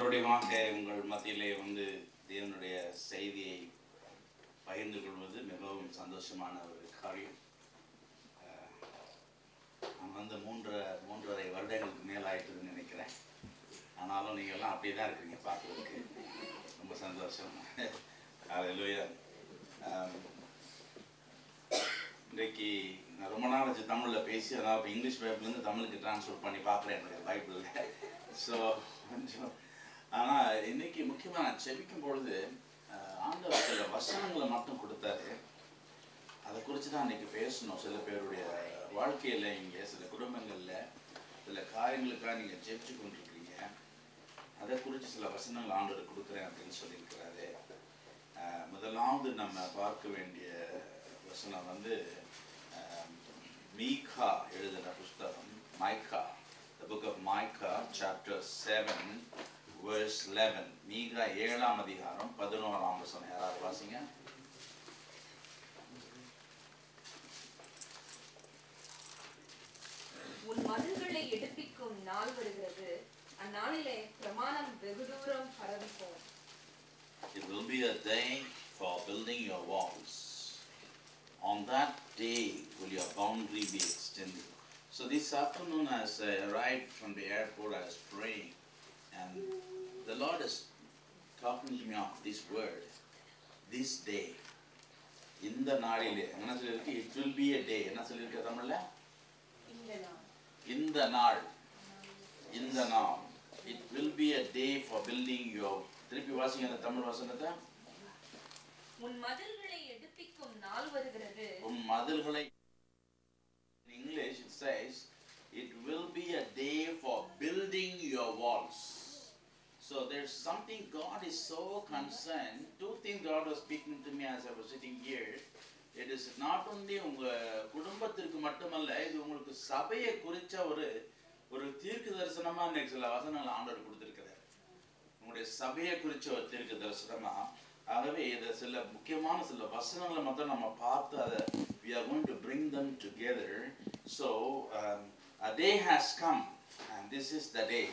மறுபடியுமாக உங்கள் மத்தியிலே வந்து தேவனுடைய செய்தியை பகிர்ந்து கொள்வது மிகவும் சந்தோஷமான ஒரு காரியம். நான் வந்து மூன்றரை வருடங்களுக்கு மேலாயிட்டுன்னு நினைக்கிறேன். ஆனாலும் நீங்கள்லாம் அப்படியே தான் இருக்கிறீங்க, பார்க்குறதுக்கு ரொம்ப சந்தோஷம். ஹல்லேலூயா. இன்றைக்கு நான் ரொம்ப நாள் வச்சு தமிழில் பேசி, அதாவது இப்போ இங்கிலீஷ் பைபிள்லேருந்து தமிழுக்கு ட்ரான்ஸ்ஃபர் பண்ணி பார்க்குறேன் என்னுடைய பைபிளில். ஸோ கொஞ்சம் ஆனால் இன்னைக்கு முக்கியமாக நான் செபிக்கும் பொழுது ஆண்டவர் சில வசனங்களை மட்டும் கொடுத்தாரு. அதை குறித்து தான் இன்றைக்கி பேசணும். சில பேருடைய வாழ்க்கையில் இங்கே சில குடும்பங்களில் சில காரியங்களுக்காக நீங்கள் ஜெபிச்சு கொண்டிருக்கீங்க. அதை குறித்து சில வசனங்கள் ஆண்டவர் கொடுக்குறேன் அப்படின்னு சொல்லியிருக்கிறாரு. முதலாவது நம்ம பார்க்க வேண்டிய வசனம் வந்து மீகா எழுதின புஸ்தகம், மைக்கா, the book of Micah, chapter 7, verse 11. மீகா 7ஆம் அதிகாரம் 11ஆம் வசனம். யாராவது வாசிங்க. உன் மதில்களை எடுப்பிக்கும் நாள் வருகிறது, அந்நாளிலே பிரமாணம் வெகு தூரம் பரவிப்போம். It will be a day for building your walls. On that day will your boundary be extended. So this afternoon as I arrived from the airport, I was praying, and the Lord is talking to me of this word, this day. இந்த நாளிலே என்ன சொல்லிருக்கு? It will be a day. என்ன சொல்லிருக்கு தமிழ்ல? இந்த நாள். இந்த நாள். It will be a day for building your. திருப்பி வாசிங்க அந்த தமிழ் வசனத்தை. உன் மதில்களை எடுப்பிக்கும் நாள் வருகிறது. உன் மதில்களை. In English it says it will be a day for building your walls. So there's something God is so concerned. Two things God was speaking to me as I was sitting here. It is not only உங்க குடும்பத்திற்கு மட்டுமல்ல, இது உங்களுக்கு சபையை குறிச்ச ஒரு தீர்க்க தரிசனமா இன்னைக்கு சில வசனங்கள் ஆண்டவர் கொடுத்திருக்கிறார். உங்களுடைய சபையை குறிச்ச ஒரு தீர்க்க தரிசனமா. ஆகவே இதை சில முக்கியமான சில வசனங்களை மட்டும் நம்ம பார்த்து அதை we are going to bring them together. So a day has come, and this is the day.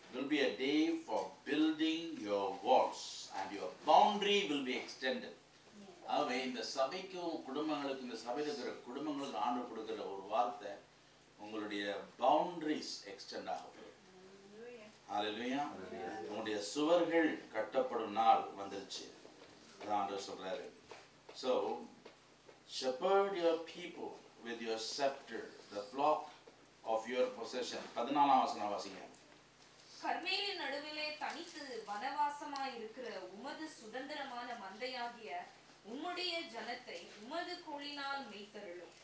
It will be a day for building your walls, and your boundary will be extended. ஆகவே இந்த சபைக்கும் குடும்பங்களுக்கு, இந்த சபையில் இருக்கிற குடும்பங்களுக்கு ஆண்டவர் கொடுக்கிற ஒரு வார்த்தை, உங்களுடைய பவுண்டரிஸ் எக்ஸ்டெண்ட் ஆகும். ஹல்லேலூயா. உங்களுடைய சுவர்கள் கட்டப்படும் நாள் வந்துருச்சு. அதான் ஆண்டவர் சொல்றாரு. So shepherd your people with your scepter, the flock of your possession. 14ஆம் வசனம் வாசிங்க. கர்மேலின் நடுவிலே தனித்து வனவாசமாய் இருக்கிற உமது சுதந்திரமான மந்தையாகிய உம்முடைய ஜனத்தை உமது கோலினால் மேய்த்தருளும்.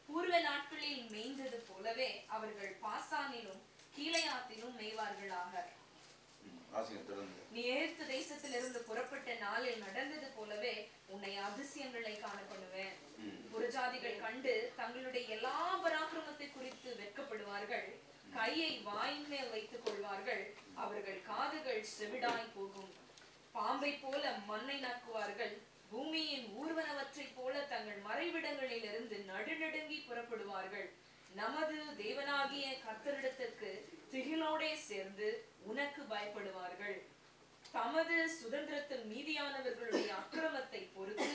பூர்வ நாட்களில் மேய்ந்தது போலவே அவர்கள் பாசானிலும் கீலேயாத்திலும் மேய்வார்களாக. நீ எகிப்து தேசத்திலிருந்து புறப்பட்ட நாளில் நடந்தது போலவே உன்னை அதிசயங்களை காண பண்ணுவேன். புறஜாதிகள் கண்டு தங்களுடைய எல்லா பராக்கிரமத்தை குறித்து வெட்கப்படுவார்கள். கையை வாயின் மேல் வைத்துக் கொள்வார்கள். அவர்கள் காதுகள் செவிடாய் போகும். பாம்பை போல மண்ணை நக்குவார்கள். பூமியின் ஊர்வனவற்றை போல தங்கள் மறைவிடங்களில் இருந்து நடுநடுங்கி புறப்படுவார்கள். நமது தேவனாகிய கர்த்தரிடத்திற்கு திகிலோடே சேர்ந்து உனக்கு பயப்படுவார்கள். தமது சுதந்திரத்தில் மீதியானவர்களுடைய அக்கிரமத்தை பொறுத்து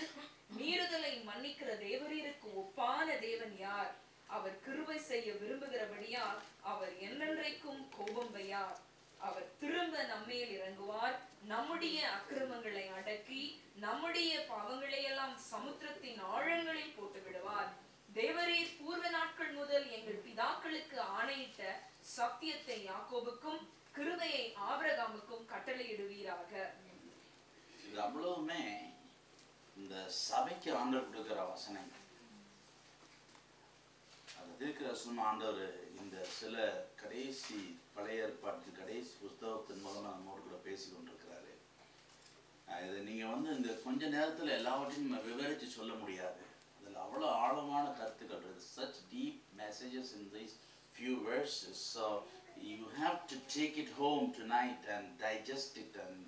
மீறுதலை மன்னிக்கிற தேவரீருக்கு ஒப்பான தேவன் யார்? அவர் கிருபை செய்ய விரும்புகிறபடியால் அவர் என்னென்றைக்கும் கோபம் வையார். அவர் திரும்ப நம்மேல் இறங்குவார். நம்முடைய அக்கிரமங்களை அடக்கி நம்முடைய பாவங்களை எல்லாம் சமுத்திரத்தின் ஆழங்களில் போட்டு விடுவார். தேவரீர் பூர்வ நாட்கள் முதல் எங்கள் பிதாக்களுக்கு ஆணையிட்ட சத்தியத்தை யாக்கோபுக்கும் கிருபையை ஆபிரகாமுக்கும் கட்டளையிடுவீராக. இது அவ்வளவுமே இந்த சபைக்கு ஆண்டவர் கொடுக்கிற வசனம். அது இருக்கிற சும்மா ஆண்டவர் இந்த சில கடைசி பழைய ஏற்பாட்டு கடைசி புஸ்தகத்தின் மூலமா நம்மோடு கூட பேசி கொண்டிருக்கிறாரு. இதை நீங்க வந்து இந்த கொஞ்ச நேரத்துல எல்லாவற்றையும் விவரித்து சொல்ல முடியாது. அதில் அவ்வளோ ஆழமான கருத்துக்கள் இருக்கு. Such deep messages in these few verses. So you have to take it home tonight and digest it and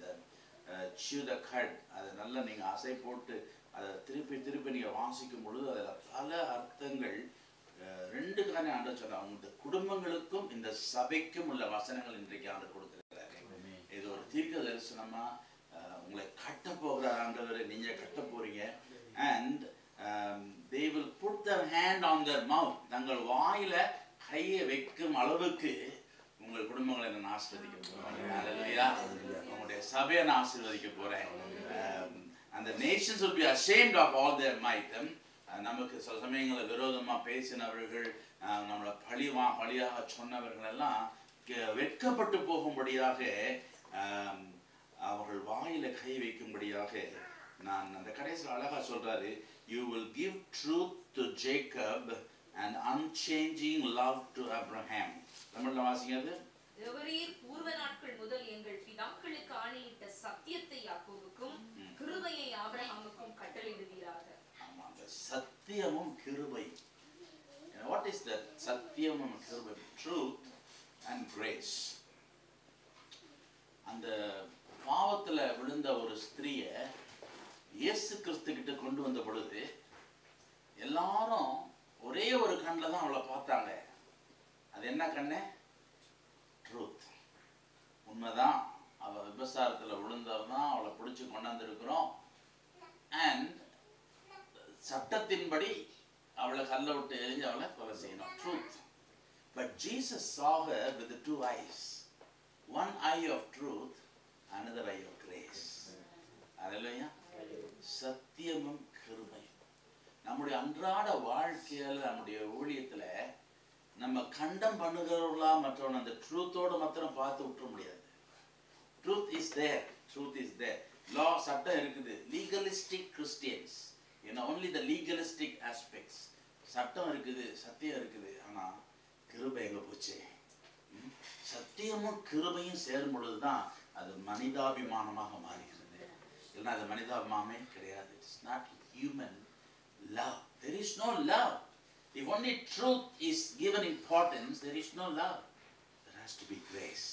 chew the cud. அதை நல்லா நீங்கள் அசை போட்டு அதை திருப்பி நீங்கள் வாசிக்கும் பொழுது அதில் பல அர்த்தங்கள். ரெண்டு காரணம் ஆண்டவர் சொன்னார். இந்த குடும்பங்களுக்கும் இந்த சபைக்கும் உள்ள வசனங்கள் இன்றைக்கு ஆண்டவர் கொடுத்திருக்கிறாரு. இது ஒரு தீர்க்க தரிசனமா உங்களை கட்ட போகிறார் ஆண்டவரே, நீங்க கட்ட போறீங்க. And they will put their hand on their mouth. தங்கள் வாயில கையை வைக்கும் அளவுக்கு உங்கள் குடும்பங்களை நான் ஆசீர்வதிக்க போறேன். ஹalleluya. உங்களுடைய சபையை நான் ஆசீர்வதிக்க போறேன். And the nations will be ashamed of all their might. நமக்கு சில சமயங்களில் விரோதமா பேசினவர்கள், நம்மளை பழியாக சொன்னவர்கள் எல்லாம் வெட்கப்பட்டு போகும்படியாக அவர்கள் வாயில கை வைக்கும்படியாக நான் அந்த கடைசியில் அழகா சொல்றாரு, you will give truth to Jacob and unchanging love to Abraham. தமிழ்ல வாசிங்க. தேவரீர் பூர்வ நாட்கள் முதல் எங்கள் பிதாக்களுக்கு ஆணையிட்ட சத்தியத்தை யாக்கோபுக்கும் கிருபையை ஆபிரகாமுக்கும் கட்டளையிடுவீராக. ஆமா, சத்தியமும் கிருபை. What is that? சத்தியமும் கிருபை. Truth and grace. அந்த பாவத்துல விழுந்த ஒரு ஸ்திரியை இயேசு கிறிஸ்து கிட்ட கொண்டு வந்த பொழுது எல்லாரும் ஒரே ஒரு கண்ணில் தான் அவளை பார்த்தாங்க. அது என்ன கண்ணு? ட்ரூத். உண்மைதான், அவள் விபசாரத்தில் விழுந்தவதான் அவளை பிடிச்சி கொண்டாந்துருக்கிறோம். அண்ட் சட்டத்தின்படி அவளை கல்லை விட்டு எரிஞ்சு அவளை கொலை செய்யணும். Truth. But Jesus saw her with the two eyes. One eye of truth, another eye of grace. Hallelujah. சத்தியமும் கிருபை. நம்முடைய அன்றாட வாழ்க்கையில, நம்முடைய ஊழியத்துல நம்ம கண்டம் பண்ணுகிறவர்களா மற்றவன் அந்த ட்ரூத்தோட மாத்திரம் பார்த்து விட்டுற முடியாது. Truth is there. Truth is there. Law, சட்டம் இருக்குது. Legalistic Christians, only the legalistic aspects. சட்டம் இருக்குது, சத்தியம் இருக்குது, ஆனா கிருபை எங்க போச்சு? சத்தியமும் கிருபையும் சேரும் பொழுதுதான் அது மனிதாபிமானமாக மாறுகிறது. இல்லைன்னா அது மனிதாபிமானமே கிடையாது. It's not human love. There is no love. If only truth is given importance, there is no love. There has to be grace.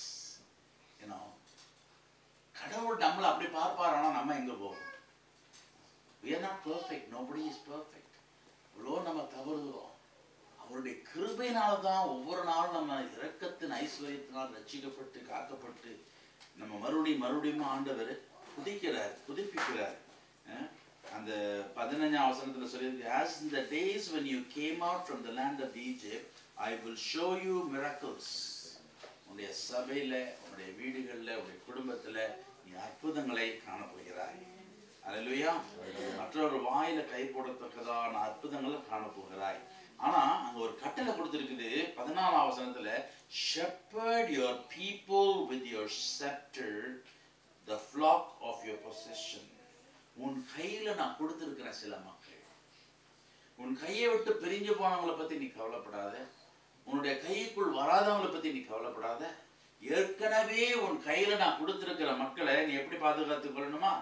கடவுள் நம்மளை அப்படி பார்ப்பார், ஆனா நம்ம எங்க போவோம்? We are not perfect. Nobody is perfect. அவ்வளோ நம்ம தவறுகிறோம். அவருடைய கிருபையினால தான் ஒவ்வொரு நாளும் நம்ம இரக்கத்தின் ஐஸ்வர்யத்தினால் ரட்சிக்கப்பட்டு காக்கப்பட்டு நம்ம மறுபடியும் ஆண்டவர் புதுப்பிக்கிறார். அந்த 15ஆம் வசனத்துல சொல்லியிருக்கு, as in the days when you came out from the land of Egypt, I will show you miracles. உன்னுடைய சபையில, உன்னுடைய வீடுகள்ல, உன்னுடைய குடும்பத்துல நீ அற்புதங்களை காணப்போகிறாய். அல்லேலூயா. மற்றொரு வாயில கை போடத்தக்கதான அற்புதங்களை காணப்போகிறாய். ஆனா அங்க ஒரு கட்டளை கொடுத்திருக்குது 14ஆம் வசனத்துல, shepherd your people with your scepter, the flock of your possession. உன் கையில நான் கொடுத்திருக்கிற சில மக்கள், உன் கையை விட்டு பிரிஞ்சு போனவங்களை பத்தி நீ கவலைப்படாத, உன்னுடைய கைக்குள் வராதவங்களை பத்தி நீ கவலைப்படாத. ஏற்கனவே உன் கையில நான் கொடுத்திருக்கிற மக்களை நீ எப்படி பாதுகாத்துக் கொள்ளணுமா?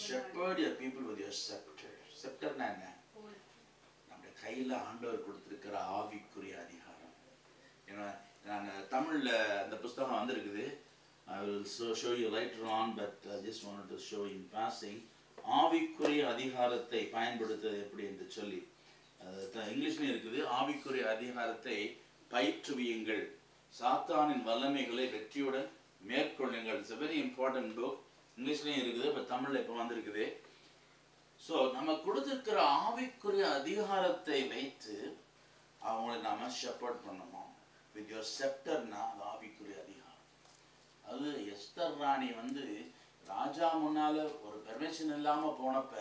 shepherd your people with your scepter. scepterனா என்ன? நம்முடைய கையில ஆண்டவர் கொடுத்திருக்கிற ஆவிக்குரிய அதிகாரம். நான் தமிழ்ல அந்த புத்தகம் வந்திருக்குது. I will show you later on, but I just wanted to show in passing. ஆவிக்குரிய அதிகாரத்தை பயன்படுத்துவது எப்படி என்று சொல்லி இங்கிலீஷ்லயும் இருக்குது. ஆவிக்குரிய அதிகாரத்தை பயிற்றுவியுங்கள், சாத்தானின் வல்லமைகளை வெற்றியுடன் மேற்கொள்ளுங்கள். It's a very important book. இங்கிலீஷ்லயும் இருக்குது, இப்ப தமிழ்ல இப்ப வந்திருக்குது. ஸோ நம்ம கொடுத்திருக்கிற ஆவிக்குரிய அதிகாரத்தை வைத்து அவங்களை நாம ஷெப்பர்ட் பண்ணணும். வித் யுவர் செப்டர்னா அது ஆவிக்குரிய அதிகாரம். அது எஸ்தர் ராணி ராஜா முன்னால ஒரு பெர்மிஷன் இல்லாம போனப்ப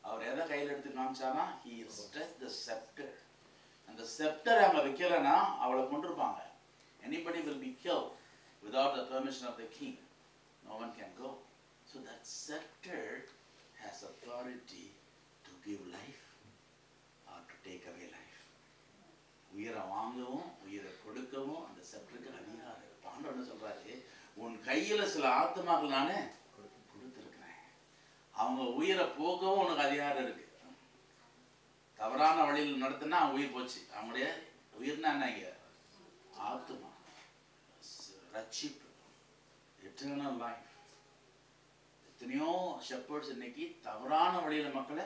அவர் எதை கையில் எடுத்து காமிச்சானா, he stretched the scepter. அந்த செப்டர் அங்க வைக்கலன்னா அவளை கொண்டிருப்பாங்க. Anybody will be killed without the permission of the king. No one can go. So that scepter has authority to give life or to take away life. உயிரை வாங்கவும் உயிரை கொடுக்கவும் அந்த செப்டருக்கு அதிகாரம். ஆண்டவர் என்ன சொல்றாரு, உன் கையில சில ஆத்மாக்கள் நானே கொடுத்திருக்கிறேன், அவங்க உயிரை போக்கவும் உனக்கு அதிகாரம் இருக்கு. தவறான வழியில் நடத்தினா உயிர் போச்சு. அவங்களுடைய உயிர்னா என்னங்க? ஆத்மா, ரட்சிப்பு, எட்டர்னல் லைஃப். எத்தனையோ ஷெப்பர்ட்ஸ் இன்னைக்கு தவறான வழியில மக்களை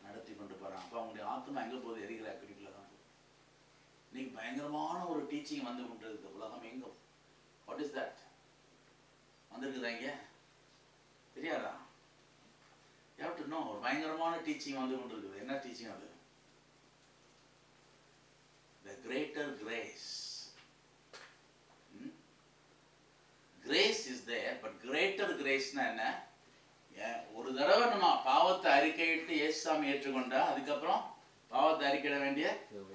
நடத்தி கொண்டு போறாங்க. அப்ப அவங்களுடைய ஆத்மா எங்க போகுது? எரிகிற அக்கடிக்குள்ள தான் போகுது. இன்னைக்கு பயங்கரமான ஒரு டீச்சிங் வந்து கொண்டிருக்கு உலகம் எங்கும். What is that? வந்திருக்குதாங்க தெரியாதா? You have to know. ஒரு பயங்கரமான டீச்சிங் வந்து கொண்டு இருக்குது. என்ன டீச்சிங் அது? The greater grace. Grace is there, but greater grace na என்ன? ஒரு தடவை நம்ம பாவத்தை அறிக்கையிட்டு இயேசுசாமி ஏற்றுக்கொண்டா அதுக்கப்புறம் பாவத்தை அறிக்கையிட வேண்டிய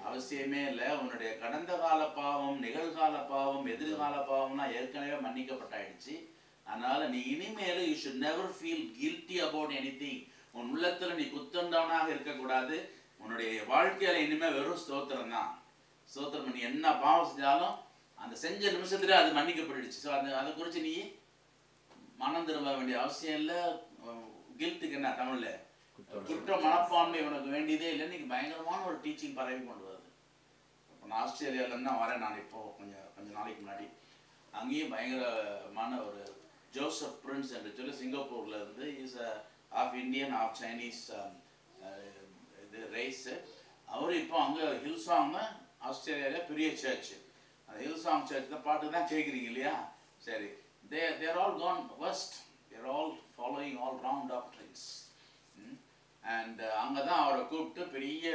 அவசியமே இல்லை. உன்னுடைய கடந்த கால பாவம், நிகழ்கால பாவம், எதிர்கால பாவம்னா ஏற்கனவே மன்னிக்கப்பட்டாயிடுச்சு. அதனால நீ இனிமேல் you should never feel guilty about anything. உன் உள்ளத்துல நீ குத்தண்டவனாக இருக்கக்கூடாது. உன்னுடைய வாழ்க்கையில இனிமே வெறும் ஸ்தோத்திரம் தான். ஸ்தோத்திரம். நீ என்ன பாவம் செஞ்சாலும் அந்த செஞ்ச நிமிஷத்துல அது மன்னிக்கப்பட்டுடுச்சு. ஸோ அதை குறித்து நீ மனம் திரும்ப வேண்டிய அவசியம் இல்லை. கில்ட்டுக்கு என்ன தமிழ்ல குற்ற மனப்பான்மை உனக்கு வேண்டியதே இல்லை. இன்னைக்கு பயங்கரமான ஒரு டீச்சிங் பரவி கொண்டு வருது. இப்போ நான் ஆஸ்திரேலியாவிலேருந்து தான் வரேன். நான் இப்போ கொஞ்சம் நாளைக்கு முன்னாடி அங்கேயும் பயங்கரமான ஒரு ஜோசப் பிரின்ஸ் என்று சொல்லி சிங்கப்பூர்ல இருந்து is of Indian of Chinese இது ரேஸு. அவர் இப்போ அங்கே ஹில்சாங் ஆஸ்திரேலியாவில் பெரிய சர்ச்சு. அந்த ஹில்சாங் சர்ச் தான் பாட்டு தான் கேட்குறீங்க இல்லையா? சரி, they're all gone west. They're all following all wrong doctrines. And அங்கே தான் அவரை கூப்பிட்டு பெரிய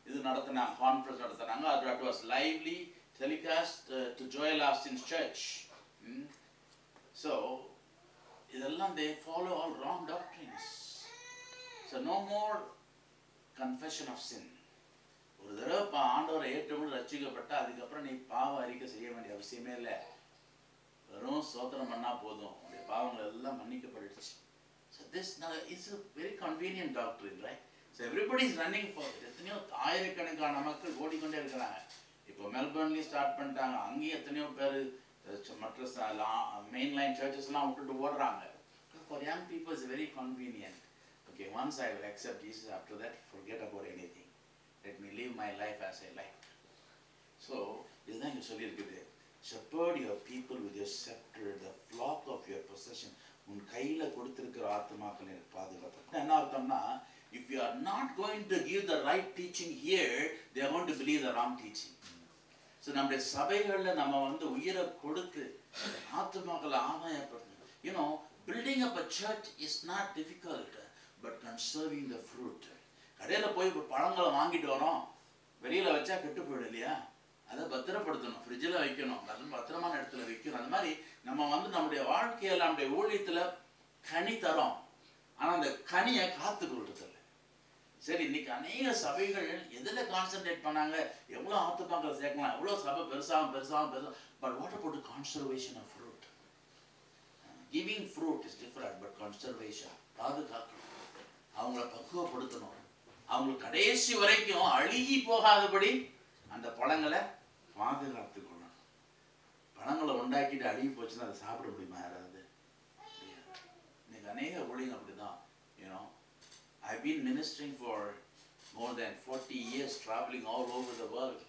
இது நடத்தினாங்க, கான்ஃபரன்ஸ் நடத்தினாங்க. that was lively telecast to Joel Austin's church. So இதெல்லாம் they follow all wrong doctrines. So no more confession of sin. ஒரு தடவை ஆண்டவரை ஏற்றுக்கொண்டு ரட்சிக்கப்பட்ட அதுக்கப்புறம் நீ பாவ அறிக்கை செய்ய வேண்டிய அவசியமே இல்லை. வெறும் ஸ்தோத்திரம் பண்ணா போதும், உடைய பாவங்கள் எல்லாம் மன்னிக்கப்பட்டுச்சு. So this is a very convenient doctrine, right? So everybody is running for it. எத்தனையோ ஆயிரக்கணக்கான மக்கள் ஓடிக்கொண்டே இருக்கிறாங்க. இப்போ மெல்பர்ன்லயும் ஸ்டார்ட் பண்ணிட்டாங்க. அங்கேயும் எத்தனையோ பேர் மற்ற மெயின் லைன் சர்ச்சஸ்லாம் விட்டுட்டு ஓடுறாங்க. For young people it's very convenient. Okay, once I will accept Jesus, after that forget about anything. Let me live my life as I like. So இதுதான் இங்க சொல்லி இருக்குது. Shepherd your people with your scepter, the flock of your possession. உன் கையில கொடுத்திருக்கிற ஆத்துமாக்களை பாதுகாத்து. என்ன அர்த்தம்னா, if you are not going to give the right teaching here, they are going to believe the wrong teaching. So நம்முடைய சபைகள்ல நம்ம வந்து உயிரை கொடுத்து ஆத்துமாக்களை ஆதாயப்படுத்தணும். You know, building up a church is not difficult, but conserving the fruit. கடையில போய் பழங்களை வாங்கிட்டு வரோம், வெளியில வச்சா கெட்டு போயிடும் இல்லையா? அதை பத்திரப்படுத்தணும், ஃப்ரிட்ஜில் வைக்கணும், அது பத்திரமான இடத்துல வைக்கணும். அந்த மாதிரி நம்ம வந்து நம்முடைய வாழ்க்கையில் நம்முடைய ஊழியத்தில் கனி தரோம், ஆனால் அந்த கனியை காத்து கொள்றதில்லை. சரி, இன்னைக்கு அநேக சபைகள் எதில் கான்சென்ட்ரேட் பண்ணாங்க, எவ்வளோ ஆத்துப்பாக்களை சேர்க்கலாம், எவ்வளோ சபை பெருசாகும். But what about conservation of fruit? Giving fruit is different, but conservation பாதுகாக்கணும், அவங்கள பக்குவப்படுத்தணும், அவங்களுக்கு கடைசி வரைக்கும் அழுகி போகாதபடி அந்த பழங்களை பாதுகாத்து கொள்ளணும். பழங்களை உண்டாக்கிட்டு அழுகி போச்சுன்னா அதை சாப்பிட முடியுமா யாராவது? இன்னைக்கு அநேக ஊழியர்கள் அப்படிதான். You know, I've been ministering for more than 40 years, traveling all over the world,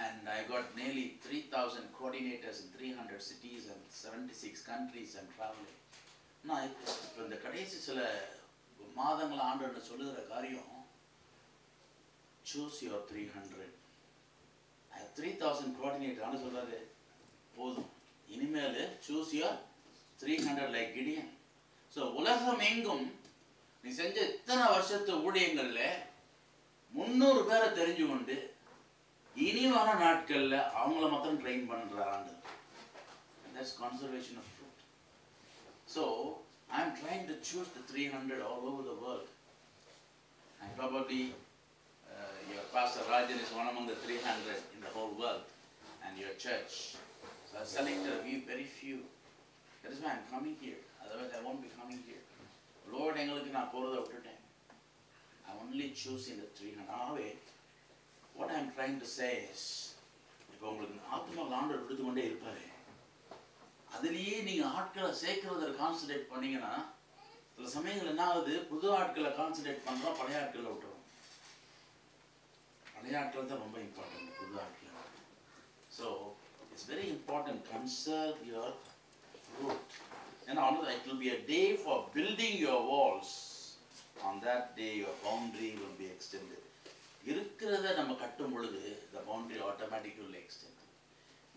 and I got nearly 3,000 coordinators in 300 cities and 76 countries. I'm traveling. நான் இப்போ இந்த கடைசி சில மாதங்கள் ஆண்டு சொல்லுகிற காரியம், choose your 300. I have 3,000 coordinators. ஆண்டு சொல்றாரு, போதும், இனிமேல் choose your 300 like Gideon. So உலகம் எங்கும் நீ செஞ்ச இத்தனை வருஷத்து ஊழியங்கள்ல 300 பேரை தெரிஞ்சு கொண்டு இனி வர நாட்கள்ல அவங்கள மாத்திரம் ட்ரெயின் பண்ற ஆண்டு. That's conservation of fruit. So I'm trying to choose the 300 all over the world, and probably your pastor Rajan is one among the 300 in the whole world, and your church. So I selected a very few. That is why I'm coming here. Otherwise I won't be coming here. Lord, engalukku na poradha vittuten. I'm only choosing the 300. Aave, what I'm trying to say is, இப்போ உங்களுக்கு ஆத்மா ஆண்டவர் கொடுத்து கொண்டே இருப்பாரு, அதுலேயே நீங்கள் ஆட்களை சேர்க்கிறத கான்சன்ட்ரேட் பண்ணீங்கன்னா சில சமயங்கள் என்ன ஆகுது, புது ஆட்களை கான்சன்ட்ரேட் பண்ணுறோம், பழைய ஆட்களை விட்டுறோம். பழைய ஆட்கள் தான் ரொம்ப இம்பார்ட்டன்ட், புது ஆட்கள். So it's very important, conserve your fruit. ஏன்னா it will be a day for building your walls. On that day your boundary will be extended. இருக்கிறத நம்ம கட்டும் பொழுது the boundary automatically will extend.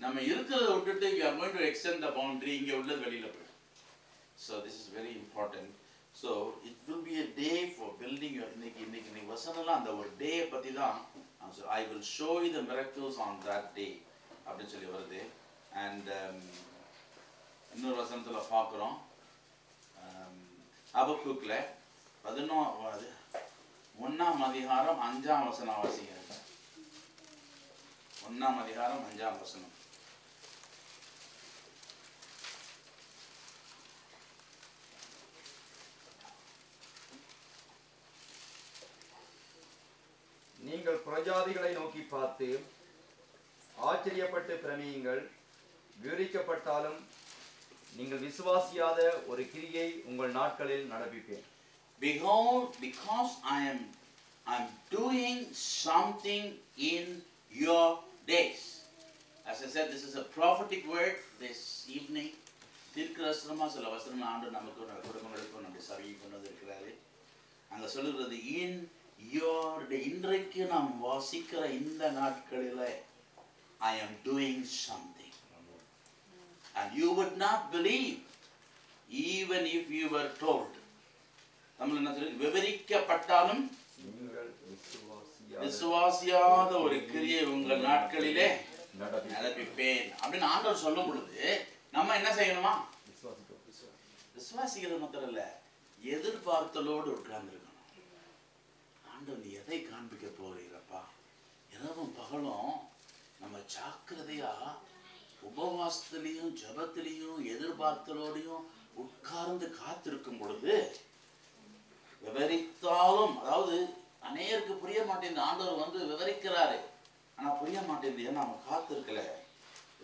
நம்ம இருக்கிறத விட்டுட்டு we are going to extend the boundary, இங்க உள்ளது வெளியில போயிடும். So this is very important. So it will be a day for building your இன்னைக்கு வசனம்லாம் அந்த ஒரு டே பத்தி தான். I will show you the miracles on that day அப்படின்னு சொல்லி வருது. And இன்னொரு வசனத்துல பார்க்குறோம், ஹபக்குக்ல 1ஆம் அதிகாரம் 5ஆம் வசனம் வாசிங்க. 1ஆம் அதிகாரம் 5ஆம் வசனம். நீங்கள் புறஜாதிகளை நோக்கி பார்த்து ஆச்சரியப்பட்டு பிரமியுங்கள். விவரிக்கப்பட்டாலும் நீங்கள் விசுவாசியாத ஒரு கிரியை உங்கள் நாட்களில் நடப்பிப்பேன். Behold, because I am doing something in your days. As I said, this is a prophetic word this evening. தீர்க்கதரிசனமா சில வசனங்கள் ஆண்டு நமக்கு குடும்பங்களுக்கும் நம்முடைய சபையை கொண்டு வந்திருக்கிறாரு. அங்க சொல்லுகிறது in your day. இன்றைக்கு நாம் வாசிக்கிற இந்த நாட்களிலே I am doing something. And you would not believe even if you were told. Tamil என்ன சொல்லுது? விவரிக்கப்பட்டாலும் நீங்கள் விசுவாசியாத ஒரு கிரியை உங்கள் நாட்களிலே நடப்பிப்பேன் அப்படின்னு ஆண்டவர் சொல்லும் பொழுது நம்ம என்ன செய்யணுமா? விசுவாசிக்கிறது மாத்திரம் இல்ல, எதிர்பார்த்தலோடு உட்கார்ந்துருக்கணும். ஆண்டவர் நீ எதை காண்பிக்க போகிறீரப்பா? இரவும் பகலும் நம்ம ஜாக்கிரதையா உபவாசத்திலையும் ஜபத்திலையும் எதிர்பார்த்தலோடையும் உட்கார்ந்து காத்திருக்கும் பொழுது விவரித்தாலும், அதாவது அநேகருக்கு புரிய மாட்டேங்குது. ஆண்டவர் வந்து விவரிக்கிறாரு, ஆனா புரிய மாட்டேங்குது. ஏன்னா நம்ம காத்திருக்கல.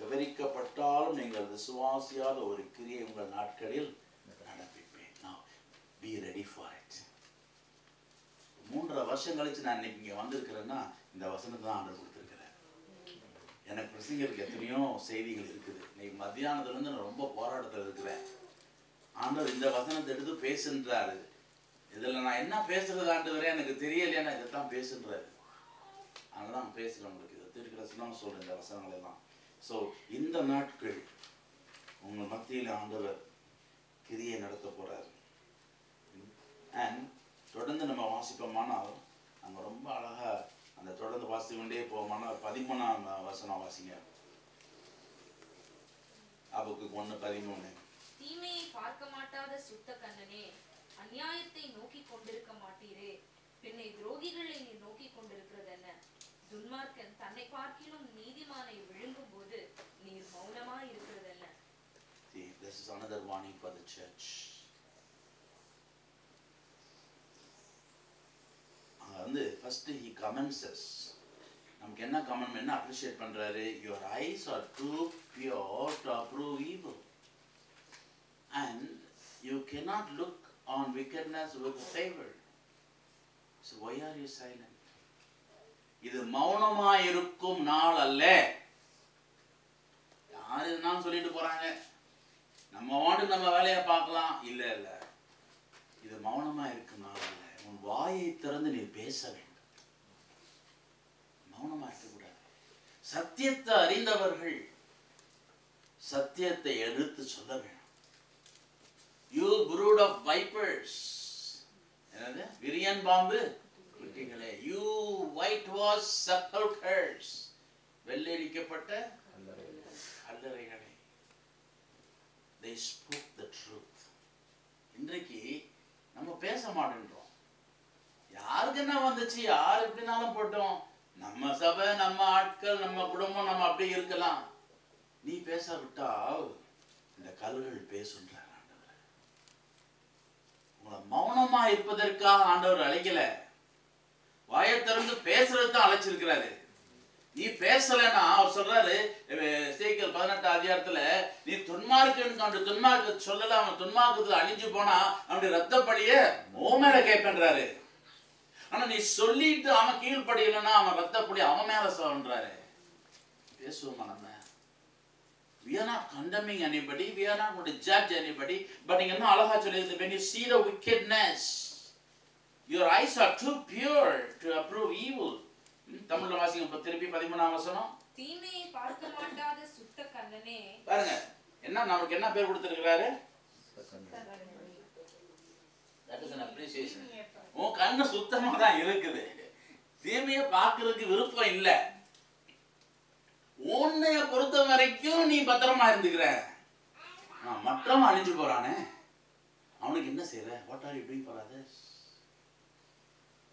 விவரிக்கப்பட்டாலும் நீங்கள் விசுவாசியாத ஒரு கிரியை உங்கள் நாட்களில் நடப்பிப்பேன். Now be ready for it. 3 வருஷம் கழிச்சு நான் இன்னைக்கு இங்க வந்திருக்கிறேன்னா இந்த வசனத்தை தான் ஆண்டவர் கொடுத்திருக்கிறார். எனக்கு பிரசங்கருக்கு எத்தனையோ செய்திகள் இருக்குது. இன்னைக்கு மத்தியானத்துல இருந்து நான் ரொம்ப போராட்டத்தில் இருக்கிறேன். ஆண்டவர் இந்த வசனத்தை எடுத்து பேசுன்றாரு. இதுல நான் என்ன பேசுறது ஆண்டவரே எனக்கு தெரியலையா, இதைத்தான் பேசுன்றாரு. அதனாலதான் பேசுறேன். உங்களுக்கு இதை தீர்க்கதரிசனம் சொல்றேன் இந்த வசனங்கள் எல்லாம். ஸோ இந்த நாட்கள் உங்கள் மத்தியில் ஆண்டவர் கிரியை நடத்த போறாரு. அண்ட் தொடர்ந்து நம்ம வாசிப்போமானால் அங்க ரொம்ப அழகா அந்த தொடர்ந்து வாசித்து கொண்டே போவோமானால் 13ஆம் வசனம் வாசிங்க. ஹபக்குக் 1:13. தீமையை பார்க்க மாட்டாத சுத்த கண்ணனே, அநியாயத்தை நோக்கி கொண்டிருக்க மாட்டீரே, பின்னை துரோகிகளை நீ நோக்கி கொண்டிருக்கிறது என்ன? துன்மார்க்கன் தன்னை பார்க்கிலும் நீதிமானை விழுங்கும் போது நீர் மௌனமா இருக்கிறது என்ன? See, this is another warning for the church. வந்து first he commends us. நமக்கு என்ன கமெண்ட் என்ன அப்ரிஷியேட் பண்றாரு? Your eyes are too pure to approve evil, and you cannot look on wickedness with favor. So why are you silent? இது மௌனமா இருக்கும் நாள் அல்ல. யாரு என்ன சொல்லிட்டு போறாங்க, நம்ம வாட்டு நம்ம வேலையை பார்க்கலாம். இல்ல இல்ல, இது மௌனமா இருக்கும் நாள் அல்ல. உன் வாயை திறந்து நீ பேச வேண்டும். மௌனமா இருக்கக்கூடாது. சத்தியத்தை அறிந்தவர்கள் சத்தியத்தை எடுத்து சொல்ல வேண்டும். You brood of vipers, என்னது விரியன் பாம்பு குட்டிகளே, you whitewashed sepulchres, வெள்ளடிக்கப்பட்ட கல்லறைகளே. They spoke the truth. இன்றைக்கு நம்ம பேச மாட்டேன்றோம். யாருக்கு என்ன வந்துச்சு, யார் எப்படினாலும் போட்டோம், நம்ம சபை நம்ம ஆட்கள் நம்ம குடும்பம் நம்ம அப்படி இருக்கலாம். நீ பேச விட்டால் இந்த கல்கள் பேசுன்றார் ஆண்டவர். உங்களை மௌனமா இருப்பதற்காக ஆண்டவர் அழைக்கல, வாயை திறந்து பேசுறது தான் அழைச்சிருக்கிறாரு. நீ பேசலன்னா அவர் சொல்றாரு எசேக்கியேல் 18 அதிகாரத்துல, நீ துன்மார்க்கன் கண்டு துன்மார்க்க சொல்லல, அவன் துன்மார்க்கத்துல அழிஞ்சு போனா அவனுடைய ரத்தப்படிய ஓ மேல கேட்பன்றாரு. ஆனா நீ சொல்லிட்டு அவன் கீழ்படியலன்னா அவன் ரத்தப்படி அவன் மேல சொல்றாரு. பேசுவோமா நம்ம? We are not condemning anybody, we are not going to judge anybody, but இங்க என்ன அழகா சொல்லிருக்கு, when you see the wickedness, your eyes are too pure to approve evil. தமிழ்ல வாசிங்க திருப்பி 13ஆம் வசனம். தீமையை பார்க்க மாட்டாத சுத்த கண்ணனே. பாருங்க என்ன நமக்கு என்ன பேர் கொடுத்திருக்கிறாரு? That is an appreciation. உன் கண்ணு சுத்தமா தான் இருக்குது, தீமையை பார்க்கிறதுக்கு விருப்பம் இல்ல. உன்னைய பொறுத்த வரைக்கும் நீ பத்திரமா இருந்துக்கிற. மற்றவன் அழிஞ்சு போறானே, அவனுக்கு என்ன செய்யற? What are you doing for others?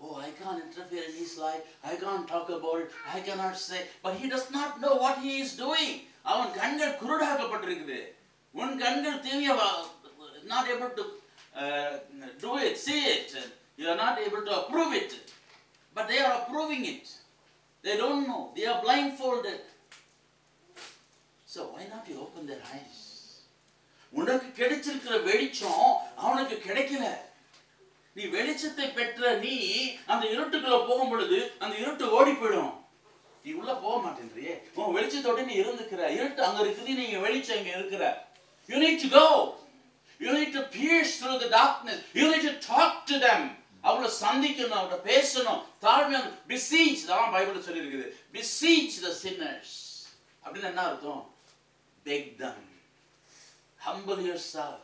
Oh, I can't interfere in his life. I can't talk about it. I cannot say. But he does not know what he is doing. அவன் கண்கள் குருடாக்கப்பட்டிருக்குது. உன் கண்கள் தீமையை not able to do it, see it. You are not able to approve it. But they are approving it. They don't know. They are blindfolded. So why not you open their eyes? உனக்கு கிடைச்சிருக்கிற வெளிச்சம் அவனுக்கு கிடைக்கல. நீ வெளிச்சத்தை பெற்ற நீ அந்த இருட்டுக்குள்ள போகும் பொழுது அந்த இருட்டு ஓடி போயிடும். நீ உள்ள போக மாட்டேன்றியே, உன் வெளிச்சத்தோட நீ இருந்துக்கிற. இருட்டு அங்க இருக்குது, நீங்க வெளிச்சம் இங்க இருக்கிற. You need to go. You need to pierce through the darkness. You need to talk to them. அவங்கள சந்திக்கணும், அவங்கள பேசணும். தாழ்மையாக beseech, தான் பைபிள்ல சொல்லி இருக்குது. Beseech the sinners. அப்படின்னு என்ன அர்த்தம்? Beg them. Humble yourself.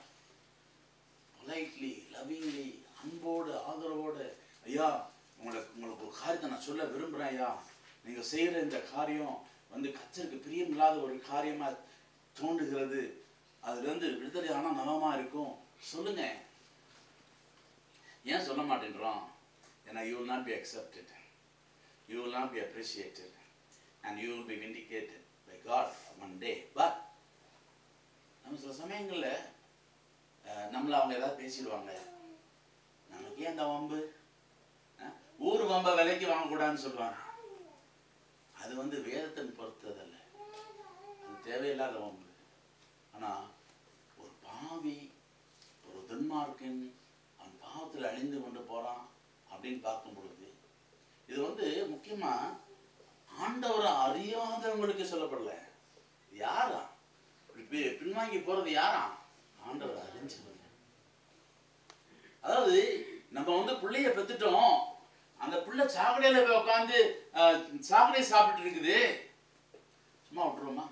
Politely, lovingly, அன்போடு ஆதரவோடு, ஐயா உங்களுக்கு ஒரு காரியத்தை நான் சொல்ல விரும்புறேன் ஐயா, நீங்க செய்யற இந்த காரியம் கர்த்தருக்கு பிரியம் இல்லாத ஒரு காரியமா தோன்றுகிறது, அதுல இருந்து விடுதலை ஆனா நலமா இருக்கும், சொல்லுங்க. ஏன் சொல்ல மாட்டேன்றோம்? ஏன்னா you will not be accepted, you will not be appreciated, and you will be vindicated by God one day. But நம்ம சில சமயங்கள்ல நம்மள அவங்க ஏதாவது பேசிடுவாங்க, நமக்கு ஏன் அந்த வம்பு, ஊர் வம்ப விலைக்கு வாங்கக்கூடாதுன்னு சொல்லுவாங்க. அது வேதத்தின் பொறுத்ததல்ல, அது தேவையில்லாத வம்பு. ஆனா ஒரு பாவி, ஒரு துன்மார்க்கன் அவன் பாவத்தில் அழிந்து கொண்டு போறான் அப்படின்னு பார்க்கும் பொழுது, இது முக்கியமா ஆண்டவரை அறியாதவங்களுக்கு சொல்லப்படல. யாரா பின்வாங்கி போறது? யாரா? ஆண்டவரை அறிஞ்சு. அதாவது நம்ம பிள்ளைய பெத்துட்டோம், அந்த பிள்ளை சாக்கடையில போய் உட்காந்து சாக்கடை சாப்பிட்டு இருக்குது, சும்மா விட்டுருவோமா?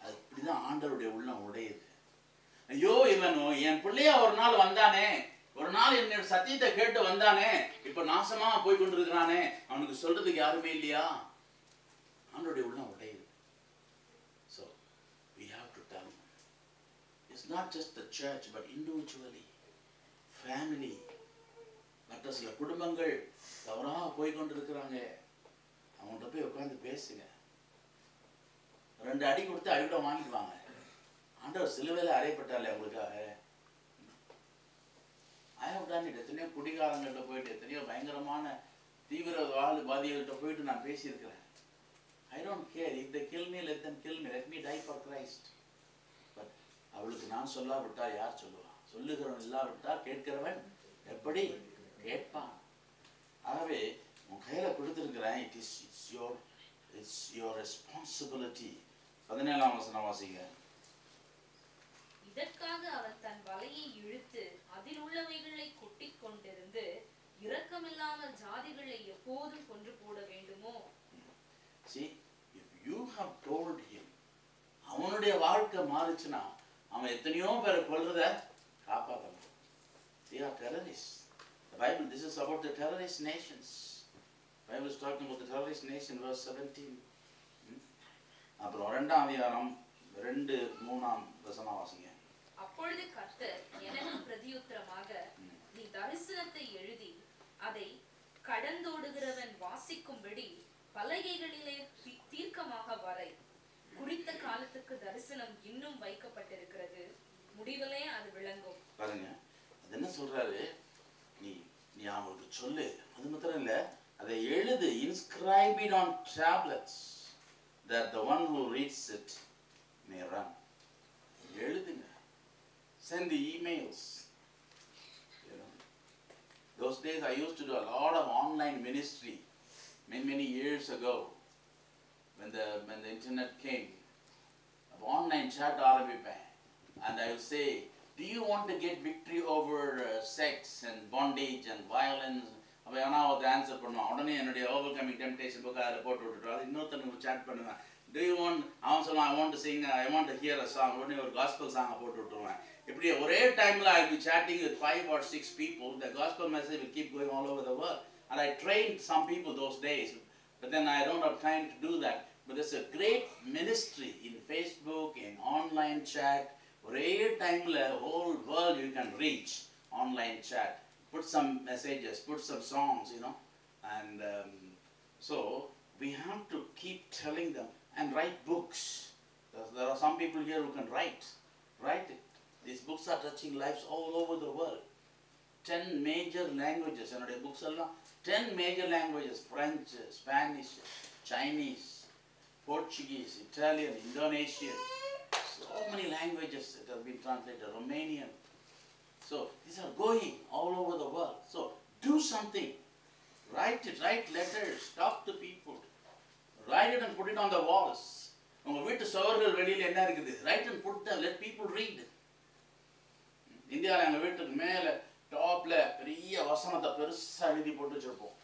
அது இப்படிதான் ஆண்டவருடைய உள்ளம் உடையுது. ஐயோ இவனோ என் பிள்ளைய ஒரு நாள் வந்தானே, ஒரு நாள் என்னோட சத்தியத்தை கேட்டு வந்தானே, இப்ப நாசமா போய் கொண்டிருக்கிறானே, அவனுக்கு சொல்றதுக்கு யாருமே இல்லையா? ஆண்டவருடைய உள்ளம் உடையுது. So we have to tell. It's not just the church, but individually, family. மற்ற சில குடும்பங்கள் தவறாக போய் கொண்டிருக்கிறாங்க, அவங்கள்ட்ட போய் உட்காந்து பேசுங்க. 2 அடி கொடுத்து அடிவிட வாங்கிடுவாங்க. ஆண்டவர் சிலுவையில அறையப்பட்டாலே அவங்களுக்காக. I have done it. எத்தனையோ குடிகாரங்கள்ட்ட போயிட்டு, எத்தனையோ பயங்கரமான தீவிரவாதிகள்கிட்ட போயிட்டு நான் பேசியிருக்கிறேன். I don't care. If they kill me, let them kill me. Let me die for Christ. But அவளுக்கு நான் சொல்லாவிட்டால் யார் சொல்லுவா? சொல்லுகிறவன் இல்லாவிட்டால் கேட்கிறவன் எப்படி கேட்பான்? ஆகவே உன் கையில கொடுத்திருக்கிறேன். It's your responsibility. 17ஆம் வசனம் வாசிங்க. இதற்காக அவன் தன் வலையை இழுத்து அதில் உள்ளவைகளை கொட்டிக் கொண்டிருந்து இரக்கமில்லாமல் ஜாதிகளை எப்போதும் கொன்று போட வேண்டுமோ? See, if you have told him, அவனுடைய வாழ்க்கை மாறுச்சுன்னா அவன் எத்தனையோ பேரை கொல்றத காப்பாற்றலாம். They are terrorists. The Bible, this is about the terrorist nations. The Bible is talking about the terrorist nation, verse 17. அப்புறம் 2ஆம் அதிகாரம் 2-3ஆம் வசனம் வாசிங்க. அப்பொழுது கர்த்தர் எனக்கு பிரதியுத்தரமாக, நீ தரிசனத்தை எழுதி அதை கடந்தோடுகிறவன் வாசிக்கும்படி பலகைகளிலே தீர்க்கமாக வரை. குறித்த காலத்துக்கு தரிசனம் இன்னும் வைக்கப்பட்டிருக்கிறது, முடிவிலே அது விளங்கும். பாருங்க, அது என்ன சொல்றாரு? நீ அவங்களுக்கு சொல்லு, அது மாத்திரம் இல்ல, அதை எழுது, inscribe it on tablets, that the one who reads it may run. எழுதுங்க, send the emails. Those days I used to do a lot of online ministry many years ago, when the internet came. Online chat ஆரம்பிப்பேன், and I will say, do you want to get victory over sex and bondage and violence அப்போ எவனா ஒருத்தர் answer பண்ணுவான், உடனே என்னுடைய over coming temptation book அதில் போட்டு விட்டுட்டு அது இன்னொருத்தனுக்கு சேட் பண்ணுவேன். Do you want, அவன் சொல்லுவான், I want to sing, I want to hear a song, உடனே ஒரு காஸ்பல் சாங்கை போட்டு விட்டுருவேன். இப்படி ஒரே டைமில் I'll be chatting with 5 or 6 people. The gospel message will keep going all over the world. And I trained some people those days, but then I don't have time to do that. But there's a great ministry in Facebook, in online chat. ஒரே டைமில் whole world you can reach. Online chat. Put some messages, put some songs, you know. And so we have to keep telling them and write books. There are some people here who can write it. These books are touching lives all over the world. 10 major languages. And the books are 10 major languages: French, Spanish, Chinese, Portuguese, Italian, Indonesian. So many languages that have been translated. Romanian. So these are going all over the world. So do something. Write it. Write letters. Talk to people. Write it and put it on the walls. உங்கள் வீட்டு சுவர்கள் வெளியில் என்ன இருக்குது? Write and put them. Let people read. இந்தியாவில் எங்கள் வீட்டுக்கு மேலே டாப்பில் பெரிய வசனத்தை பெருசாக எழுதி போட்டு வச்சுருப்போம்.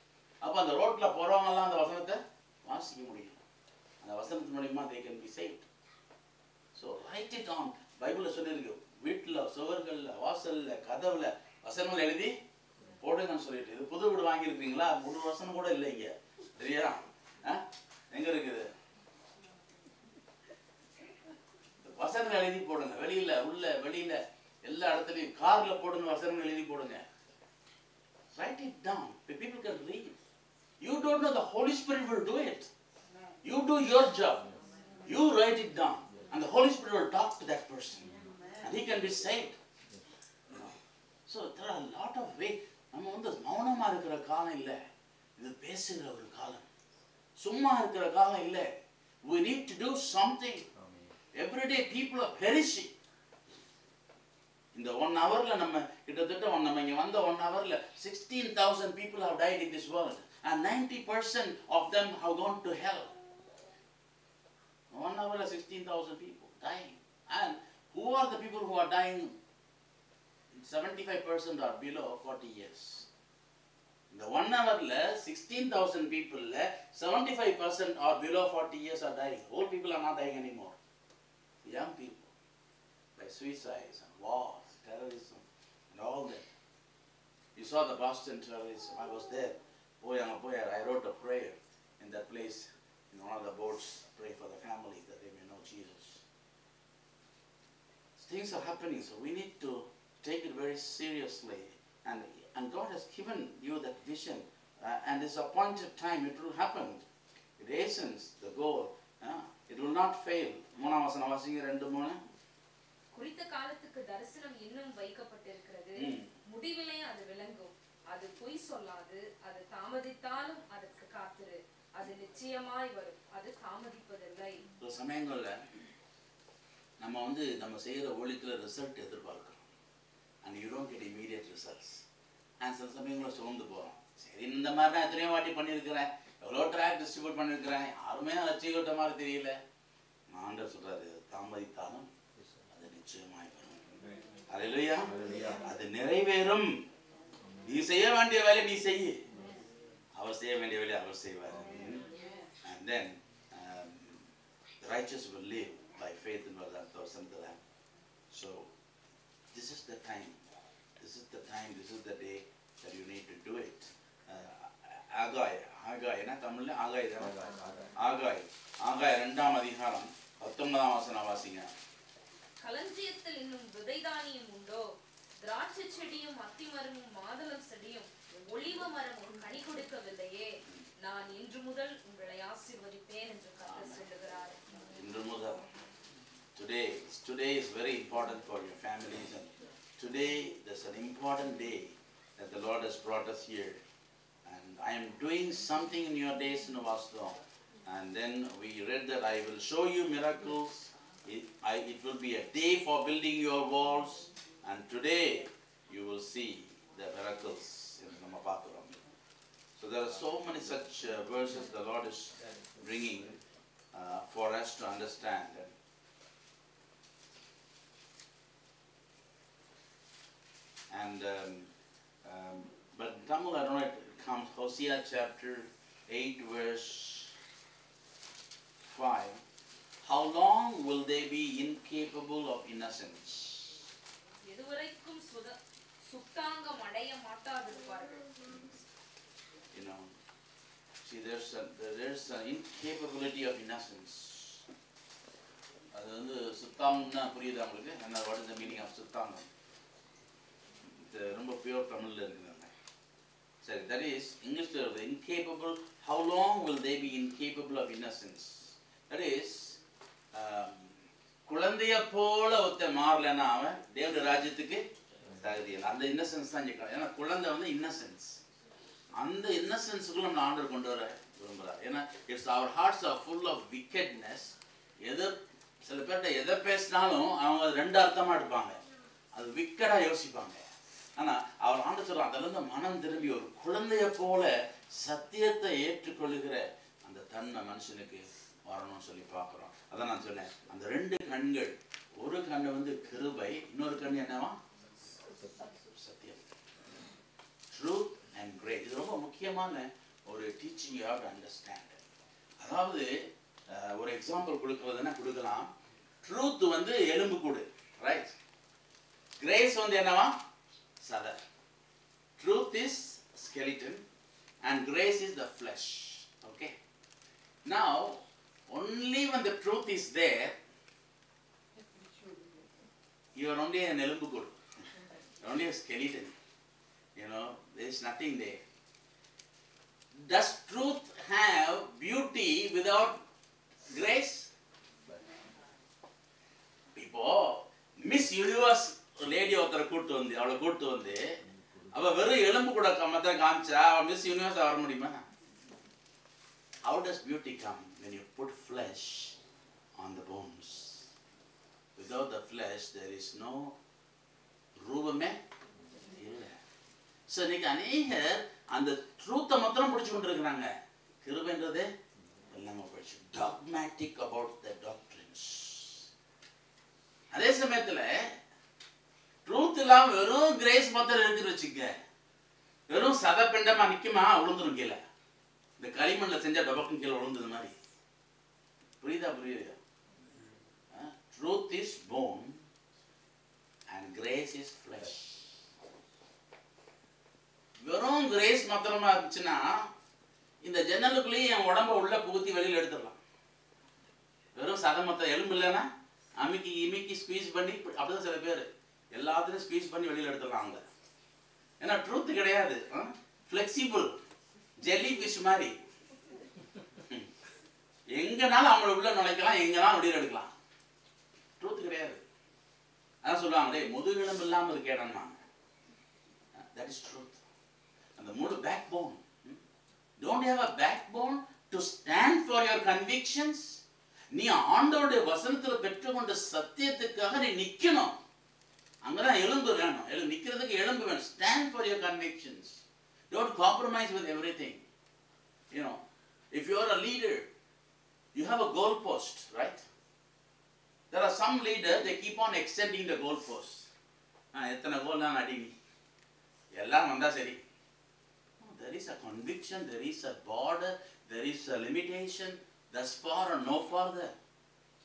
அப்போ அந்த ரோட்டில் போகிறவங்கெல்லாம் அந்த வசனத்தை வாசிக்க முடியும். அந்த வசனத்தின் மூலிமா they can be saved. So write it on. பைபிளில் சொல்லியிருக்கு, வீட்டில் சுவர்களில் வாசலில் கதவுல வசனங்கள் எழுதி போடுங்கன்னு சொல்லிட்டு. இது புது வீடு வாங்கியிருக்கீங்களா? ஒரு வசனம் கூட இல்லை இங்கே, சரியா? எங்கே இருக்குது? வசனங்கள் எழுதி போடுங்க. வெளியில், உள்ள, வெளியில், எல்லா இடத்துலையும். காரில் போடுங்க, வசனங்கள் எழுதி போடுங்க. Write it down. People can read. You don't know, the Holy Spirit will do it. You do your job. You write it down. And the Holy Spirit will talk to that person. And he can be saved. So there are a lot of ways. நம்ம வந்து மௌனமாக இருக்கிற காலம் இல்லை, இது பேசுகிற ஒரு காலம். சும்மா இருக்கிற காலம் இல்லை. We need to do something. Every day people are perishing. இந்த 1 hourல நம்ம கிட்டத்தட்ட நம்ம இங்கே வந்த 1 hourல 16,000 people have died in this world. And 90% of them have gone to hell. 1 hourல 16,000 people dying. And who are the people who are dying? 75% are below 40 years. In the 1 hourல 16,000 people, 75% are below 40 years are dying. Old people are not dying anymore. Young people, by suicides and wars, terrorism, and all that. You saw the Boston terrorism. I was there. I wrote a prayer in that place, in one of the boats. Pray for the family that they may know Jesus. Things are happening, so we need to take it very seriously. And God has given you that vision, and this appointed time, it will happen. It hastens the goal. It will not fail. 3 வசனம் வாசிங்க, 2-3. குறித்த காலத்துக்கு தரிசனம் இன்னும் வைக்கப்பட்டிருக்கிறது, முடிவிலே அது விளங்கும். அது பொய் சொல்லாது, அது தாமதித்தாலும் அதற்கு காத்திரு, அது நிச்சயமாய் வரும், அது தாமதிப்பதில்லை. சில சமயங்கள்ல நம்ம வந்து நம்ம செய்யற ஊழியத்துல ரிசல்ட் எதிர்பார்க்கிறோம். And you don't get immediate results. And சில சமயங்களில் சோர்ந்து போகிறோம். சரி, இந்த மாதிரி நான் எத்தனையோ வாட்டி பண்ணியிருக்கிறேன், எவ்வளோ ட்ராக் டிஸ்ட்ரிபியூட் பண்ணியிருக்கிறேன், யாருமே அச்சீவிட்ட மாதிரி தெரியல. ஆண்டவர் சொல்றாரு, தாமதித்தாலும் அது நிச்சயமாய் வரும். அல்லேலூயா. அது நிறைவேறும். நீ செய்ய வேண்டிய வேலை நீ செய்ய, அவர் செய்ய வேண்டிய வேலை அவர் செய்வார். And then the righteous will live by faith in what that person did. So this is the time. This is the time. This is the day that you need to do it. ஆகாய் என்ன தமிழ்ல? ஆகாய் 2ஆம் அதிகாரம் 19ஆம் வசனம் வாசிங்க. களஞ்சியத்தில் இன்னும் விதைதானியம் உண்டோ? திராட்சை செடியும் அத்திமரமும் மாதுளம் செடியும் ஒலிவ மரமும் கனி கொடுக்கவில்லையே. நான் இன்று முதல் உங்களை ஆசீர்வதிப்பேன் என்று கர்த்தர் சொல்லுகிறார். இன்று முதல். Today is very important for your families, and today there's an important day that the Lord has brought us here, and I am doing something in your days in Vasto. And then we read that I will show you miracles. It will be a day for building your walls, and today you will see the miracles in Namapapuram. So there are so many such verses the Lord is bringing for us to understand. And but Tamil, I don't know, it come Hosea chapter 8 verse 5. How long will they be incapable of innocence? எதுவரைக்கும் சுத்தாங்கம் அடைய மாட்டாதிருப்பார்கள். You know, see, there's an incapability of innocence. அது வந்து சுத்தாங்கம்னா புரியுது உங்களுக்கு? என்ன what is the meaning of சுத்தாங்கம்? இது ரொம்ப pure தமிழ்ல இருக்குங்க. சரி, that is English term, incapable. How long will they be incapable of innocence? That is குழந்தைய போல ஒருத்த மாறலன்னா அவன் தேவனுடைய ராஜ்யத்துக்கு தகுதி இல்லை. அந்த இன்னசென்ஸ் தான் கேட்கலாம். ஏன்னா குழந்தை வந்து இன்னசென்ஸ். அந்த இன்னசென்ஸுக்குள்ள நம்ம ஆண்டவர் கொண்டு வர விரும்புகிறார். ஏன்னா it's our hearts are full of wickedness. சில பேர்கிட்ட எதை பேசினாலும் அவங்க ரெண்டு அர்த்தமாக எடுப்பாங்க. அது விக்கெடாக யோசிப்பாங்க. ஆனால் அவர் ஆண்டு சொல்கிறார், அதிலிருந்து மனம் திரும்பி ஒரு குழந்தைய போல சத்தியத்தை ஏற்றுக்கொள்ளுகிற அந்த தன்மை மனுஷனுக்கு வரணும்னு சொல்லி பார்க்குறோம். அதான் நான் சொன்னேன், அந்த ரெண்டு கண்கள், ஒரு கண்ணு வந்து கிருபை, இன்னொரு கண்ணு என்னவா? சத்தியம். Truth and grace. இது ரொம்ப முக்கியமான ஒரு teaching you have to understand. அதாவது ஒரு எக்ஸாம்பிள் கொடுக்குறதுன்னா கொடுக்கலாம். ட்ரூத் வந்து எலும்பு கூடு, ரைட்? கிரேஸ் வந்து என்னவா? சதை. Truth is skeleton and grace is the flesh. Okay? Now, only when the truth is there, you are only an elumbu good, only a skeleton. You know, there is nothing there. Does truth have beauty without grace? இப்போ miss universe lady ஒருத்தரை அவளை கூட்டு வந்து அவ வெறும் எலும்பு கூட மாத்திரம் காமிச்சா அவள் மிஸ் யூனிவர்ஸ் வர முடியுமா? How does beauty come? When you put flesh on the bones. Without the flesh, there is no ரூபமே இல்லை. ஸோ இன்னைக்கு அநேகர் அந்த ட்ரூத்தை மாத்திரம் பிடிச்சு கொண்டு இருக்கிறாங்க. கிருபைன்றது எல்லாமே போயிடுச்சு. Dogmatic about the doctrines. அதே சமயத்தில் ட்ரூத் இல்லாம வெறும் கிரேஸ் மாத்திரம் இருக்குன்னு வச்சுக்க, வெறும் சதப்பிண்டமா நிக்குமா, விழுந்துரும் கீழே. இந்த களிமண்ணில் செஞ்சா டபக்கும் கீழே விழுந்தது மாதிரி. புரியுதா? புரியுதா? Truth is bone and grace is flesh. வெறும் கிரேஸ் மாத்திரமா இருந்துச்சுன்னா இந்த ஜன்னலுக்குள்ளேயே என் உடம்ப உள்ள புகுத்தி வெளியில் எடுத்துடலாம். வெறும் சதம் மொத்த எலும்பு இல்லைன்னா அமிக்கி இமிக்கி ஸ்குவீஸ் பண்ணி, அப்படிதான் சில பேர் எல்லாத்தையும் ஸ்குவீஸ் பண்ணி வெளியில் எடுத்துடலாம் அவங்க. ஏன்னா ட்ரூத் கிடையாது. ஃப்ளெக்சிபிள் ஜெல்லி ஃபிஷ் மாதிரி எங்கனாலும் அவங்கள உள்ள நுழைக்கலாம், எங்கனாலும் வெளியில் எடுக்கலாம். ட்ரூத் கிடையாது. அதான் சொல்லுவாங்களே, முதுகெலும்பு இல்லாமல் இருக்கேடன்னா, தட் இஸ் ட்ரூத். அந்த மூணு backbone. Don't have a backbone to stand for your convictions. நீ ஆண்டவருடைய வசனத்தில் பெற்றுக்கொண்ட சத்தியத்துக்காக நீ நிற்கணும். அங்கதான் எலும்பு வேணும். நிக்கிறதுக்கு எலும்பு வேணும். Stand for your convictions. Don't compromise with everything. You know, if you are a leader, you have a goal post, right? There are some leaders, they keep on extending the goal post. எத்தனை கோல் தான் அடிங்க, எல்லாம் வந்தா சரி. There is a conviction, there is a border, there is a limitation. Thus far and no farther.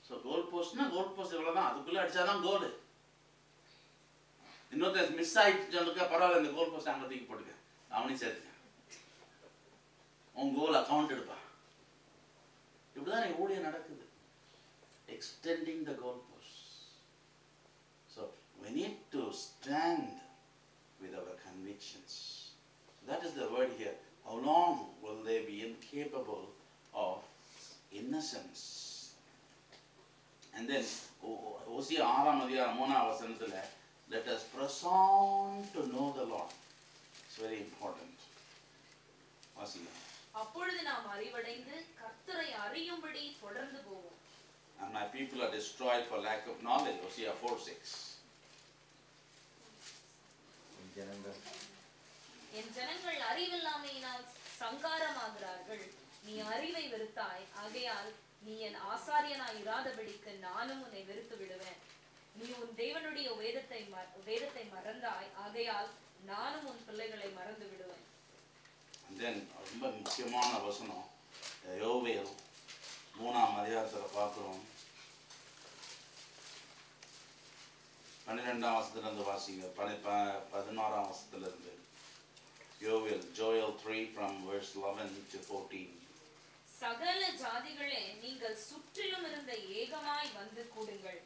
So goal postனா goal post இவ்வளவுதான், அதுக்குள்ள அடிச்சாதான் கோல். இன்னொருத்தர் மிஸ் ஆயிடுச்சு, பரவாயில்ல, இந்த கோல் போஸ்ட் அங்கே தூக்கி போட்டுக்க, அவனையும் சேர்த்துக்க, உன் கோல் அக்கௌண்ட் எடுப்பா. இப்படிதான் ஊழியம் நடக்குது. Extending the goal post. So we need to stand with our convictions. That is the word here. How long will they be incapable of innocence? And then Hosea 6 அதிகாரம் 3 வசனத்துல, let us press on to know the Lord. It's very important. வாசிங்க. அப்பொழுது நாம் அறிவடைந்து கர்த்தரை அறியும்படி தொடர்ந்து போவோம். And my people are destroyed for lack of knowledge. Hosea 4:6. என் ஜனங்கள் அறிவில்லாமையினால் சங்காரமாகிறார்கள். நீ அறிவை வெறுத்தாய், ஆகையால் நீ என் ஆசாரியனாய் இராதபடிக்கு நானும் உன்னை வெறுத்து விடுவேன். நீ உன் தேவனுடைய வேதத்தை மறந்தாய், ஆகையால் நானும் உன் பிள்ளைகளை மறந்து விடுவேன். And தென் ரொம்ப முக்கியமான வசனம் யோவேல் 3ஆம் அதிகாரத்தில் பார்க்குறோம். 12ஆம் வசனத்திலிருந்து வாசிங்க. 11ஆம் வசனத்திலிருந்து. Joel 3 from verse 11 to 14. சகல ஜாதிகளே, நீங்கள் சுற்றிலும் இருந்த ஏகமாய் வந்து கூடுங்கள்.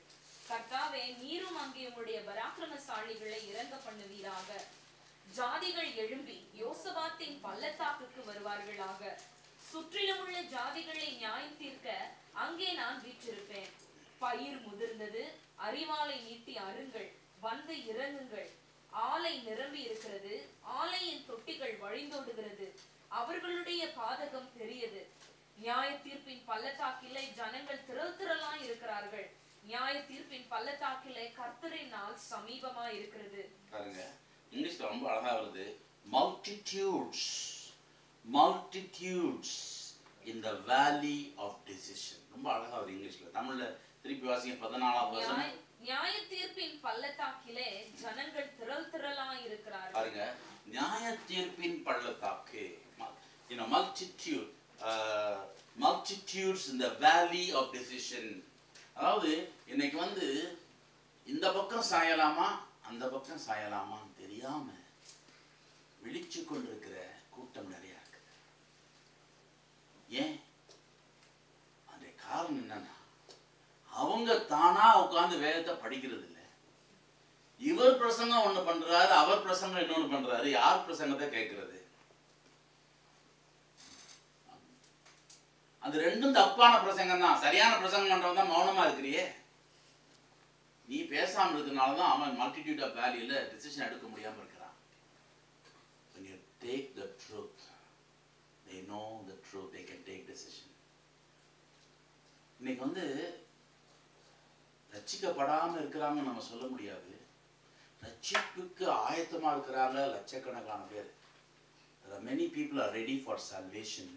கர்த்தாவே, நீரும் அங்கே உம்முடைய பராக்கிரமசாலிகளை இறங்க பண்ணுவீராக. ஜாதிகள் எழும்பி யோசபாத்தின் பள்ளத்தாக்குக்கு வருவார்களாக. சுற்றிலும் உள்ள ஜாதிகளை நியாயம் தீர்க்க அங்கே நான் வீற்றிருப்பேன். பயிர் முதிர்ந்தது, அரிவாளை நீட்டி அருங்கள், வந்து இறங்குங்கள். ஆலை நிரம்பி இருக்கிறது, ஆலையின் தொட்டிகள் வழிந்தோடுகிறது. அவர்களுடைய பாதகம் பெரியது. நியாய தீர்ப்பின் பள்ளத்தாக்கிலே ஜனங்கள் திரளாய் இருக்கிறார்கள். நியாய தீர்ப்பின் பள்ளத்தாக்கிலே கர்த்தரின் நாள் சமீபமா இருக்கிறது. பாருங்க, இங்கிலீஷ்ல ரொம்ப அழகா வருது. multitudes in the valley of decision. ரொம்ப அழகா வருது இங்கிலீஷ்ல. தமிழ்ல திருப்பி வாசிங்க 14ஆம் வசனம். நியாய தீர்ப்பின் பள்ளத்தாக்கிலே ஜனங்கள் திரளாய் இருக்கிறார்கள். பாருங்க, நியாய தீர்ப்பின் பள்ளத்தாக்கு. multitudes in the valley of decision. அதாவது இன்னைக்கு வந்து இந்த பக்கம் சாயலாமா அந்த பக்கம் சாயலாமான்னு தெரியாம விழிச்சு கொண்டிருக்கிற கூட்டம் நிறைய இருக்கு. ஏன்? அந்த காரணம் என்னன்னா, அவங்க தானா உட்கார்ந்து வேதத்தை படிக்கிறது இல்லை. இவர் பிரசங்கம் ஒண்ணு பண்றாரு, அவர் பிரசங்கம் இன்னொன்னு பண்றாரு. யார் பிரசங்கத்தை கேட்கிறது? அது ரெண்டும் தப்பான பிரசங்கம் தான். சரியான பிரசங்கம் பண்றவன் தான் மௌனமா இருக்கிறியே. நீ பேசாம இருக்கிறதுனாலதான் அவன் மல்டிடியூட் ஆஃப் வேல்யூல டிசிஷன் எடுக்க முடியாம இருக்கிறான். When you take the truth, they know the truth, they can take decision. இன்னைக்கு வந்து ரட்சிக்கப்படாம இருக்கிறாங்க நம்ம சொல்ல முடியாது. ரட்சிப்புக்கு ஆயத்தமா இருக்கிறாங்க லட்சக்கணக்கான பேர். There are many people are ready for salvation,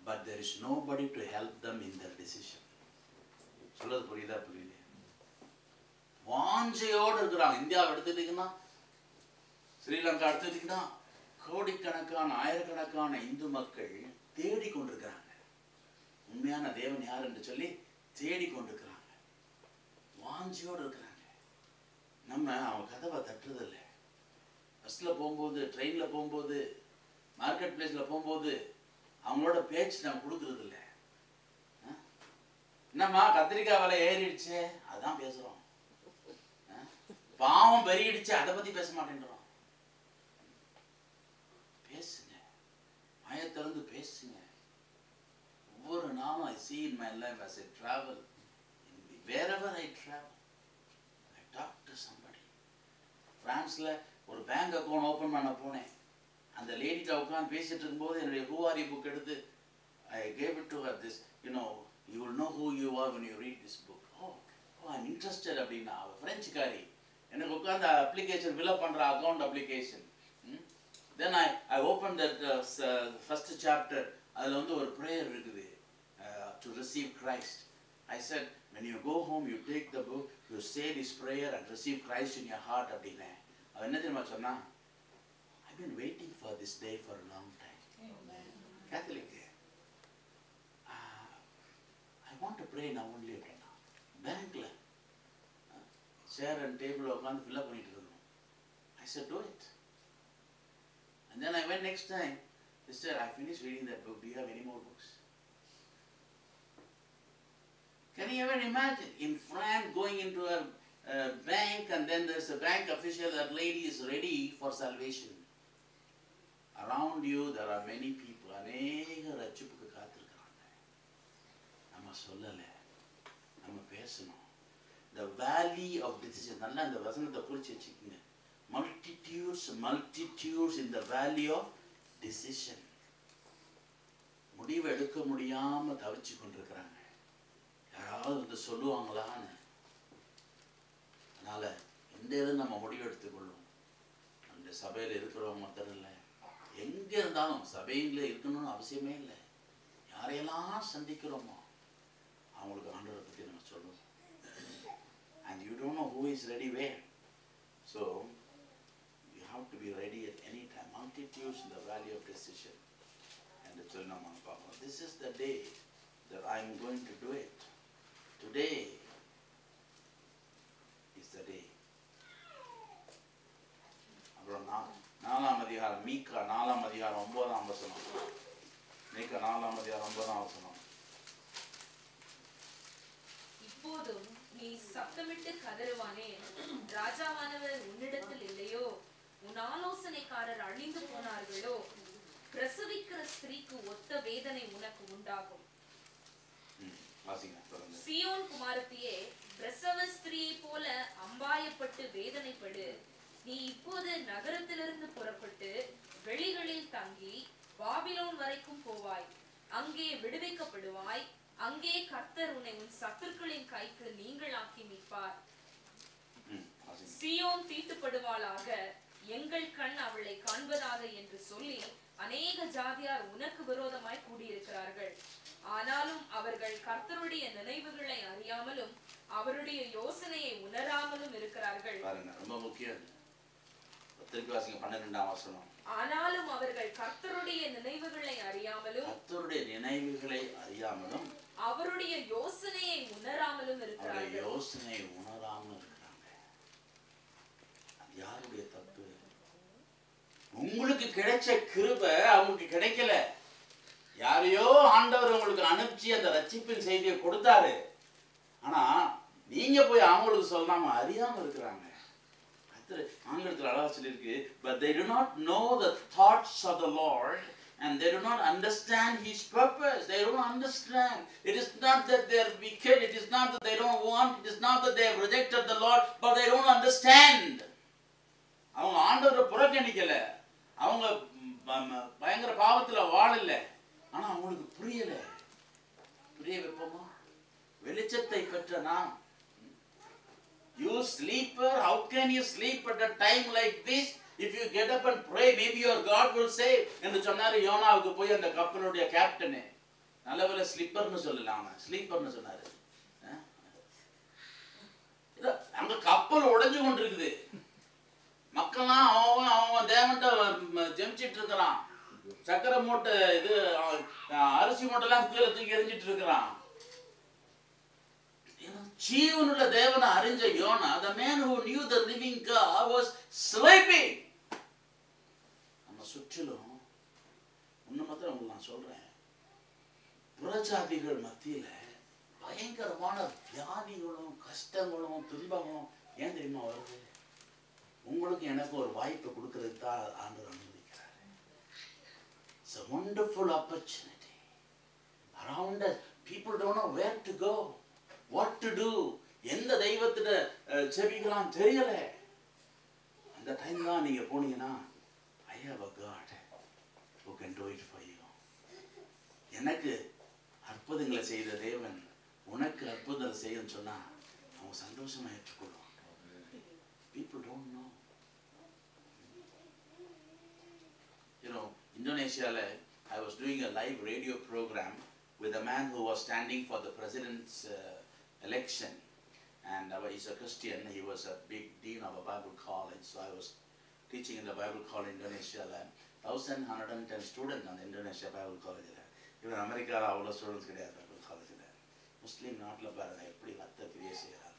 but there is nobody to help them in their decision. சொல்றது புரியுதா? புரியல? வாஞ்சையோடு இருக்கிறாங்க. இந்தியாவை எடுத்துட்டீங்கன்னா, ஸ்ரீலங்கா எடுத்துட்டீங்கன்னா, கோடிக்கணக்கான ஆயிரக்கணக்கான இந்து மக்கள் தேடிக்கொண்டிருக்கிறாங்க. உண்மையான தேவன் யார் என்று சொல்லி தேடிக்கொண்டிருக்கிறாங்க. வாஞ்சையோடு இருக்கிறாங்க. நம்ம அவங்க கதவை தட்டுறதில்லை. பஸ்ல போகும்போது, ட்ரெயின்ல போகும்போது, மார்க்கெட் பிளேஸ்ல போகும்போது அவங்களோட பேச்சு நம்ம கொடுக்கறது இல்லை. என்னம்மா கத்திரிக்காய் விலை ஏறிடுச்சு, அதான் பேசுறோம். பாவம் பெருகிடுச்சு, அதை பத்தி பேச மாட்டேன்றோம். பேசுங்க, மயத்திலிருந்து பேசுங்க. ஒவ்வொரு நாளும் I see in my life as I travel, wherever I travel, I talk to somebody. பிரான்ஸ்ல ஒரு பேங்க் அக்கௌண்ட் ஓபன் பண்ண போனேன். அந்த லேடிட்ட உட்காந்து பேசிட்டு இருக்கும்போது என்னுடைய who are you book எடுத்து I gave it to her. This, you will know who you are when you read this book. Oh, I'm interested அப்படின்னா. அவ பிரெஞ்சுக்காரி. எனக்கு உட்காந்து அப்ளிகேஷன் ஃபில் அப் பண்ற account application. Then I opened that first chapter. அதுல வந்து ஒரு prayer இருக்குது, to receive Christ. I said, when you go home, you take the book, you say this prayer and receive Christ in your heart அப்படினே. அவ என்ன தெரியுமா சொன்னா? I've been waiting for this day for a long time. Catholic. I want to pray now only அப்படின்னா. பேங்க்ல chair and table உட்காந்து fill up பண்ணிட்டு இருக்கோம். I said, do it. And then I went next time. They said, I finished reading that book. Do you have any more books? Can you ever imagine in France going into a bank, and then there's a bank official, that lady is ready for salvation. Around you there are many people. அநேக ரட்சிப்புக்கு காத்திருக்கிறாங்க. நம்ம சொல்லலை, நம்ம பேசணும். The valley of decision. நல்லா இந்த வசனத்தை குறிச்சு வச்சுக்கோங்க. Multitudes in the valley of decision. முடிவு எடுக்க முடியாம தவிச்சு கொண்டிருக்கிறாங்க. யாராவது வந்து சொல்லுவாங்களான்னு. அதனால இந்த இது நம்ம முடிவு எடுத்துக்கொள்ளும். அந்த சபையில இருக்கிறவங்க மாத்திரம் இல்லை, எங்க இருந்தாலும் சபையில இருக்கணும்னு அவசியமே இல்லை. யாரையெல்லாம் சந்திக்கிறோமோ அவங்களுக்கு ஆண்டவரை பத்தி நம்ம சொல்லுவோம். And you don't know who is ready where. So you have to be ready at any time. Multitudes in the valley of decision. என்று சொல்லி நம்ம பார்க்கணும். This is the day that I am going to do it. Today is the day. அப்புறம் 4ஆம் அதிகாரம் மீகா 4ஆம் அதிகாரம் 9ஆம் வசனம். மீகா 4ஆம் அதிகாரம் 9ஆம் வசனம். இப்போதும் நீ சத்தமிட்டு கதறுவானே, ராஜாவானவர் உன்னிடத்தில் இல்லையோ, உன் ஆலோசனைக்காரர் அழிந்து போனார்களோ, பிரசவிக்கிற ஸ்திரீக்கு ஒத்த வேதனை உனக்கு உண்டாகும். சீயோன் குமாரத்தியே, பிரசவ ஸ்திரீயை போல அம்பாயப்பட்டு வேதனைப்படு. நீ இப்போது நகரத்திலிருந்து புறப்பட்டு வெளிகளில் தங்கி பாபிலோன் வரைக்கும் போவாய். அங்கே விடுவிக்கப்படுவாய். அங்கே கர்த்தர் உன்னை உன் சத்துருக்களின் கைக்கு நீங்களாக்கி மீட்பார். சீயோன் தீட்டுப்படுவாளாக, எங்கள் கண் அவளை காண்பதாக என்று சொல்லி அநேக ஜாதியார் உனக்கு விரோதமாய் கூடியிருக்கிறார்கள். ஆனாலும் அவர்கள் கர்த்தருடைய நினைவுகளை அறியாமலும் அவருடைய யோசனையை உணராமலும் இருக்கிறார்கள். ரொம்ப முக்கியம். திருப்பி வாசிங்க 12ஆம் வசனம். ஆனாலும் அவர்கள் கர்த்தருடைய நினைவுகளை அறியாமலும் அவருடைய யோசனையை உணராமலும் இருக்கிறார்கள். யோசனையை உணராமல் இருக்கிறாங்க. அது யாருடைய தப்பு? உங்களுக்கு கிடைச்ச கிருபை அவங்களுக்கு கிடைக்கல. யாரையோ ஆண்டவர் உங்களுக்கு அனுப்பிச்சு அந்த ரட்சிப்பின் செய்தியை கொடுத்தாரு. ஆனா நீங்க போய் அவங்களுக்கு சொல்லாம அறியாம இருக்கிறாங்க. ஆங்கிலத்தில் அழகா சொல்லியிருக்கு, but they do not know the thoughts of the Lord and they do not understand his purpose. They don't understand. It is not that they are wicked, it is not that they don't want, it is not that they have rejected the Lord, but they don't understand. அவங்க ஆண்டவரை புறக்கணிக்கல, அவங்க பயங்கர பாவத்துல வாழல, ஆனா அவங்களுக்கு புரியல. புரிய வைப்போமா? வெளிச்சத்தை பெற்ற நாம், you sleeper, how can you sleep at a time like this? If you get up and pray, maybe your God will save. என்று சொன்னாரு யோனாவுக்கு போய் அந்த கப்பலுடைய கேப்டன். நல்லவேளை ஸ்லிப்பர்னு சொல்லல, அவன் ஸ்லீப்பர்னு சொன்னாரு. அங்க கப்பல் உடைஞ்சு கொண்டிருக்குது. மக்கள்லாம் அவன் தேவன்ட்ட ஜெமிச்சிட்டு இருக்கிறான். சக்கரை மூட்டை இது அரிசி மூட்டைலாம் கீழே தூக்கி எரிஞ்சிட்டு இருக்கிறான். ஜீவனுள்ள தேவனை அறிஞ்ச YONO, the man who knew the living God was sleeping. நம்ம சுற்றிலும் ஒண்ணு மாத்திரம் உங்களுக்கு நான் சொல்றேன், புறஜாதிகள் மத்தியில பயங்கரமான வியாதிகளும் கஷ்டங்களும் துன்பங்களும் ஏன் தெரியுமா வருது? உங்களுக்கு எனக்கு ஒரு வாய்ப்பு கொடுக்கறதுக்கு தான் ஆண்டவர் அனுமதிக்கிறார். It's a wonderful opportunity. Around us, people don't know where to go. What to do? எந்த தெய்வத்திட செபிக்கலாம் தெரியல. அந்த டைம் தான் நீங்க போனீங்கன்னா, I have a God who can do it for you. எனக்கு அற்புதங்களை செய்த தேவன் உனக்கு அற்புதங்களை செய்யன்னு சொன்னா அவங்க சந்தோஷமா ஏற்றுக்கொள்வாங்க. People don't know. You know, Indonesia, I was doing a live radio program with a man who was standing for the president's election, and he's a Christian. He was a big dean of a Bible college, so I was teaching in the Bible college in Indonesia. 1110 students in the Indonesia Bible college. Even America avlo students கிடையாது Bible college. முஸ்லிம் நாட்டுல பாருங்க எப்படி வத்த கிரியை செய்யறாங்க.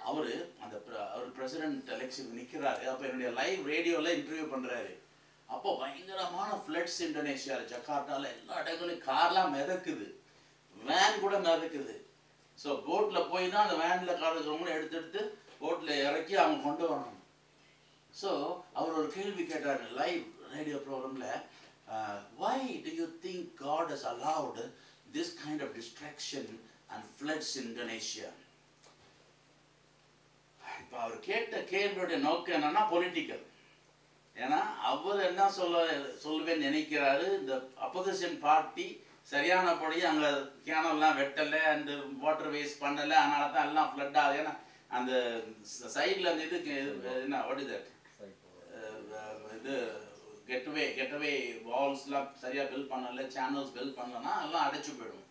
அவர் president election நிக்கிறாரு. அப்ப என்னுடைய லைவ் ரேடியோல இன்டர்வியூ பண்றாரு. அப்போ பயங்கரமான ஃப்ளட்ஸ் இந்தோனேஷியால, ஜகார்த்தால எல்லா இடங்களையும் கார்லாம் மிதக்குது, வேன் கூட மிதக்குது. ஸோ போட்ல போய் தான் அந்த வேன்ல கார் இருக்கிறவங்களும் எடுத்து போட்ல இறக்கி அவங்க கொண்டு வரணும். ஸோ அவர் ஒரு கேள்வி கேட்டார் லைவ் ரேடியோ ப்ரோக்ராம்ல, why do you think God has allowed this kind of destruction and floods in Indonesia? இப்போ அவர் கேட்ட கேள்வியோட நோக்கம் என்னன்னா பொலிட்டிக்கல். ஏன்னா அவர் என்ன சொல்லுவேன்னு நினைக்கிறாரு, இந்த அப்போசிஷன் பார்ட்டி சரியானபடி அங்கே கேனல்லாம் வெட்டலை, அந்த வாட்டர் வேஸ்ட் பண்ணலை, அதனால தான் எல்லாம் ஃப்ளட் ஆகுது. ஏன்னா அந்த சைடில் அந்த இதுக்கு என்ன வாட் இஸ் தட் இது கெட்டவே வால்ஸ்லாம் சரியாக பில்ட் பண்ணலை, சேனல்ஸ் பில்ட் பண்ணலன்னா எல்லாம் அடைச்சு போயிடும்.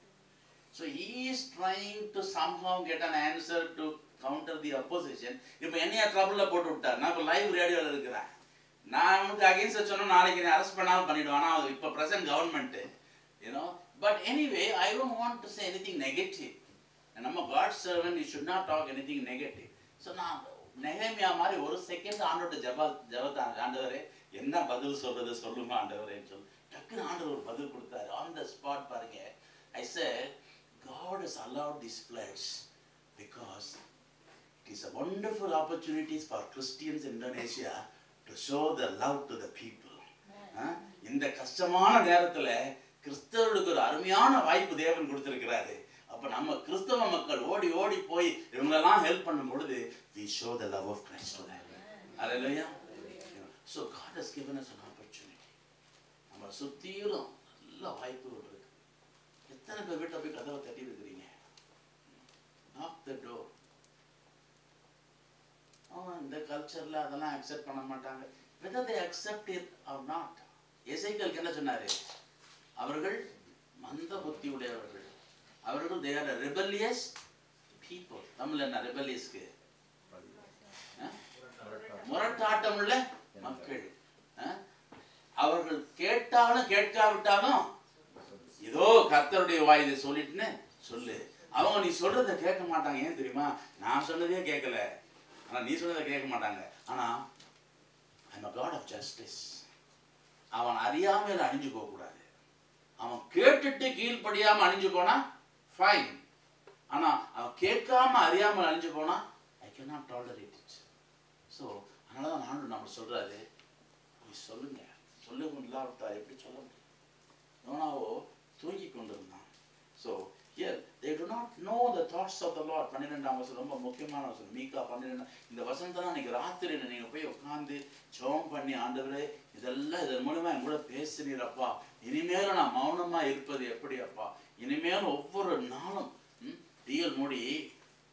So he is trying to somehow get an answer to counter the opposition. இப்போ என்னையா ட்ரபிளில் போட்டு விட்டார். நான் இப்போ லைவ் ரேடியோவில் இருக்கிறேன். நான் அவனுக்கு அகேன்ஸ்ட் சொன்னால் நாளைக்கு நீ அரெஸ்ட் பண்ணாமல் பண்ணிவிடுவேன். ஆனால் அது இப்போ present government You know, but anyway, I don't want to say anything negative. And I'm a God's servant, you should not talk anything negative. So now, நெகேமியா மாதிரி ஒரு செகண்ட் ஆண்டோட ஜெபத்தை ஆண்டவரே என்ன பதில் சொல்றது சொல்லுங்க ஆண்டவரேன்னு சொல்லி டக்குன்னு ஆண்டவர் ஒரு பதில் கொடுத்தாரு on the spot பாருங்க. I said, God has allowed these floods because it is a wonderful opportunity for Christians in Indonesia to show the love to the people. இந்த கஷ்டமான நேரத்துல கிறிஸ்தவர்களுக்கு ஒரு அருமையான வாய்ப்பு தேவன் கொடுத்திருக்கிறாரு. அப்ப நம்ம கிறிஸ்தவ மக்கள் ஓடி ஓடி போய் இவங்களெல்லாம் ஹெல்ப் பண்ணும் பொழுது we show the love of Christ to them. Hallelujah. So God has given us an opportunity. நம்ம சுத்தியிலும் நல்ல வாய்ப்புகள் இருக்கு. எத்தனை பேர் வீட்டை போய் கதவை தட்டி இருக்கிறீங்க? Knock the door. இந்த கல்ச்சர்ல அதெல்லாம் அக்செப்ட் பண்ண மாட்டாங்க. Whether they accept it or not. எசேக்கியேல் என்ன சொன்னாரு? அவர்கள் மந்த புத்தி உடையவர்கள். அவர்கள் they are a rebellious people. தமிழ்ல என்ன rebelliousக்கு? முரட்டாட்டம் உள்ள மக்கள். அவர்கள் கேட்டாலும் கேட்காவிட்டாலும் இதோ கர்த்தருடைய வாய் இதை சொல்லிட்டுன்னு சொல்லு. அவங்க நீ சொல்றதை கேட்க மாட்டாங்க. ஏன் தெரியுமா? நான் சொன்னதே கேட்கல, ஆனா நீ சொன்னதை கேட்க மாட்டாங்க. ஆனா I'm a God of justice. அவன் அறியாமல் அழிஞ்சு போக கூடாது. அவன் கேட்டுட்டு கீழ்ப்படியாம அழிஞ்சு போனா ஃபைன். ஆனா அவன் கேட்காம அறியாமல் அழிஞ்சு போனா I cannot tolerate it. So அதனாலதான் நான் நம்ம சொல்றாரு, நீ சொல்லுங்க. சொல்லுங்க இல்லாவிட்டா எப்படி சொல்ல முடியும்? யோனாவோ தூங்கி கொண்டிருந்தான். So here they do not know the thoughts of the Lord. 12ஆம் வசனம் ரொம்ப முக்கியமான வசனம். மீகா 12. இந்த வசனத்தெல்லாம் இன்னைக்கு ராத்திரி நீங்க போய் உட்கார்ந்து ஜெபம் பண்ணி ஆண்டவரே இதெல்லாம் இதன் மூலமா என் கூட பேசுனீரப்பா, இனிமேலும் நான் மௌனமா இருப்பது எப்படி அப்பா? இனிமேலும் ஒவ்வொரு நாளும் டிஎல் மோடி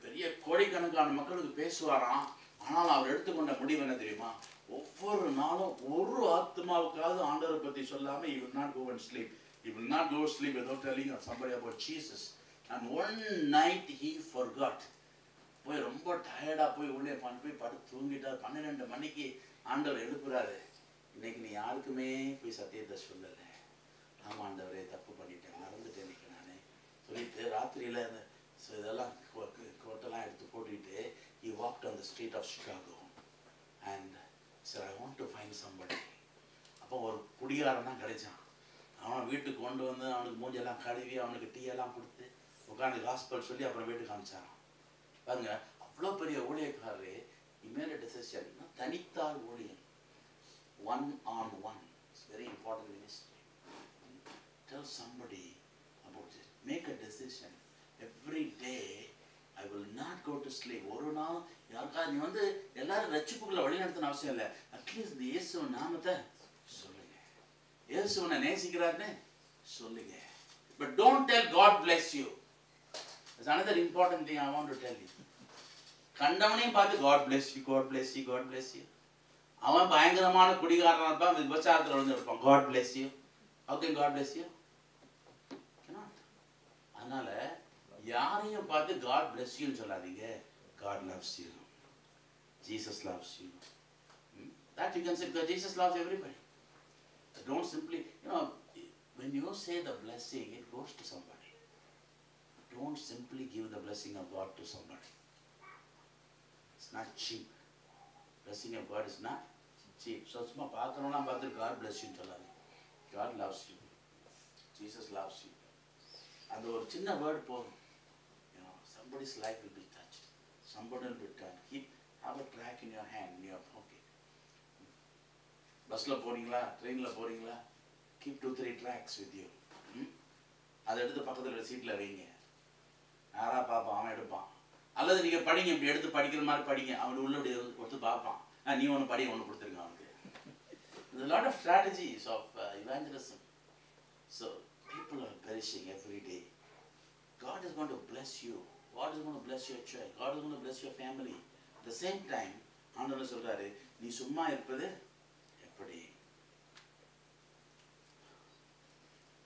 பெரிய கோடிக்கணக்கான மக்களுக்கு பேசுவாராம். ஆனால் அவர் எடுத்துக்கொண்ட முடிவு என்ன தெரியுமா? ஒவ்வொரு நாளும் ஒரு ஆத்மாவுக்காவது ஆண்டவரை பத்தி சொல்லாம he will not go and sleep. He will not go to sleep without telling somebody about Jesus. And one night he forgot. போய் ரொம்ப டயர்டா போய் உள்ளே போய் படுத்து தூங்கிட்டார். 12 மணிக்கு ஆண்டவர் எழுப்புறாரு. இன்னைக்கு நீ யாருக்குமே போய் சத்தியத்தை சொல்லல. ஆமா ஆண்டவரே தப்பு பண்ணிட்டேன், மறந்துட்டேன் இன்னைக்கு நானே சொல்லிட்டு ராத்திரியில இதெல்லாம் கோட்டெல்லாம் எடுத்து போட்டுட்டு he walked on the street of Chicago and said I want to find somebody. அப்போ ஒரு குடிகாரன் தான் கிடைச்சான். அவனை வீட்டுக்கு கொண்டு வந்து அவனுக்கு மூஞ்செல்லாம் கழுவி அவனுக்கு டீ எல்லாம் கொடுத்து உட்காந்து காஸ்பல் சொல்லி அப்புறம் வீட்டுக்கு அனுப்பிச்சான். பாருங்க, அவ்வளோ பெரிய ஊழியக்காரரு இமேல் டெசிஷன் தனித்தால் ஊழியம். One on one. It's very important ministry. Tell somebody about it. Make a decision. Every day I will not go to sleep. ஒரு நாள் யாருக்கா நீ எல்லாரும் ரட்சிப்புக்குள்ள வழி நடத்தணும் அவசியம் இல்லை. அட்லீஸ்ட் இந்த இயேசுவின் நாமத்தை சொல்லுங்க. இயேசுவனை நேசிக்கிறாருன்னு சொல்லுங்க. But don't tell God bless you. That's another important thing I want to tell you. கண்டவனையும் பார்த்து God bless you, God bless you, God bless you. அவன் பயங்கரமான குடிகாரனா இருப்பான், விபச்சாரத்துல வந்து இருப்பான். God bless you. How can God bless you? Cannot. அதனால யாரையும் பார்த்து God bless you சொல்லாதீங்க. God loves you. Jesus loves you. That you can say because Jesus loves everybody. Don't simply, when you say the blessing, it goes to somebody. Don't simply give the blessing of God to somebody. It's not cheap. Blessing of God is not cheap. So சும்மா பார்க்கறவனா பார்த்து God bless you சொல்லாதீங்க. God loves you. Jesus loves you. அந்த ஒரு சின்ன word போதும். Somebody's life will be touched. Somebody will be turned. Have a track in your hand, in your pocket. பஸ்ல போறீங்களா, ட்ரெயின்ல போறீங்களா, keep 2-3 tracks with you. அதை எடுத்து பக்கத்துல சீட்ல வைங்க. யாரா பாப்பான், அவன் எடுப்பான். அல்லது நீங்க படிங்க, இப்படி எடுத்து படிக்கிற மாதிரி படிங்க. அவன் உள்ள கொடுத்து பார்ப்பான். நீ ஒன்று படி, ஒன்று கொடுத்துருங்க அவனுக்கு. There's a lot of strategies of evangelism. So people are perishing every day. God is going to bless you. God is going to bless your church. God is going to bless your family. At the same time, ஆண்டவர் சொல்றாரு, நீ சும்மா இருப்பது எப்படி?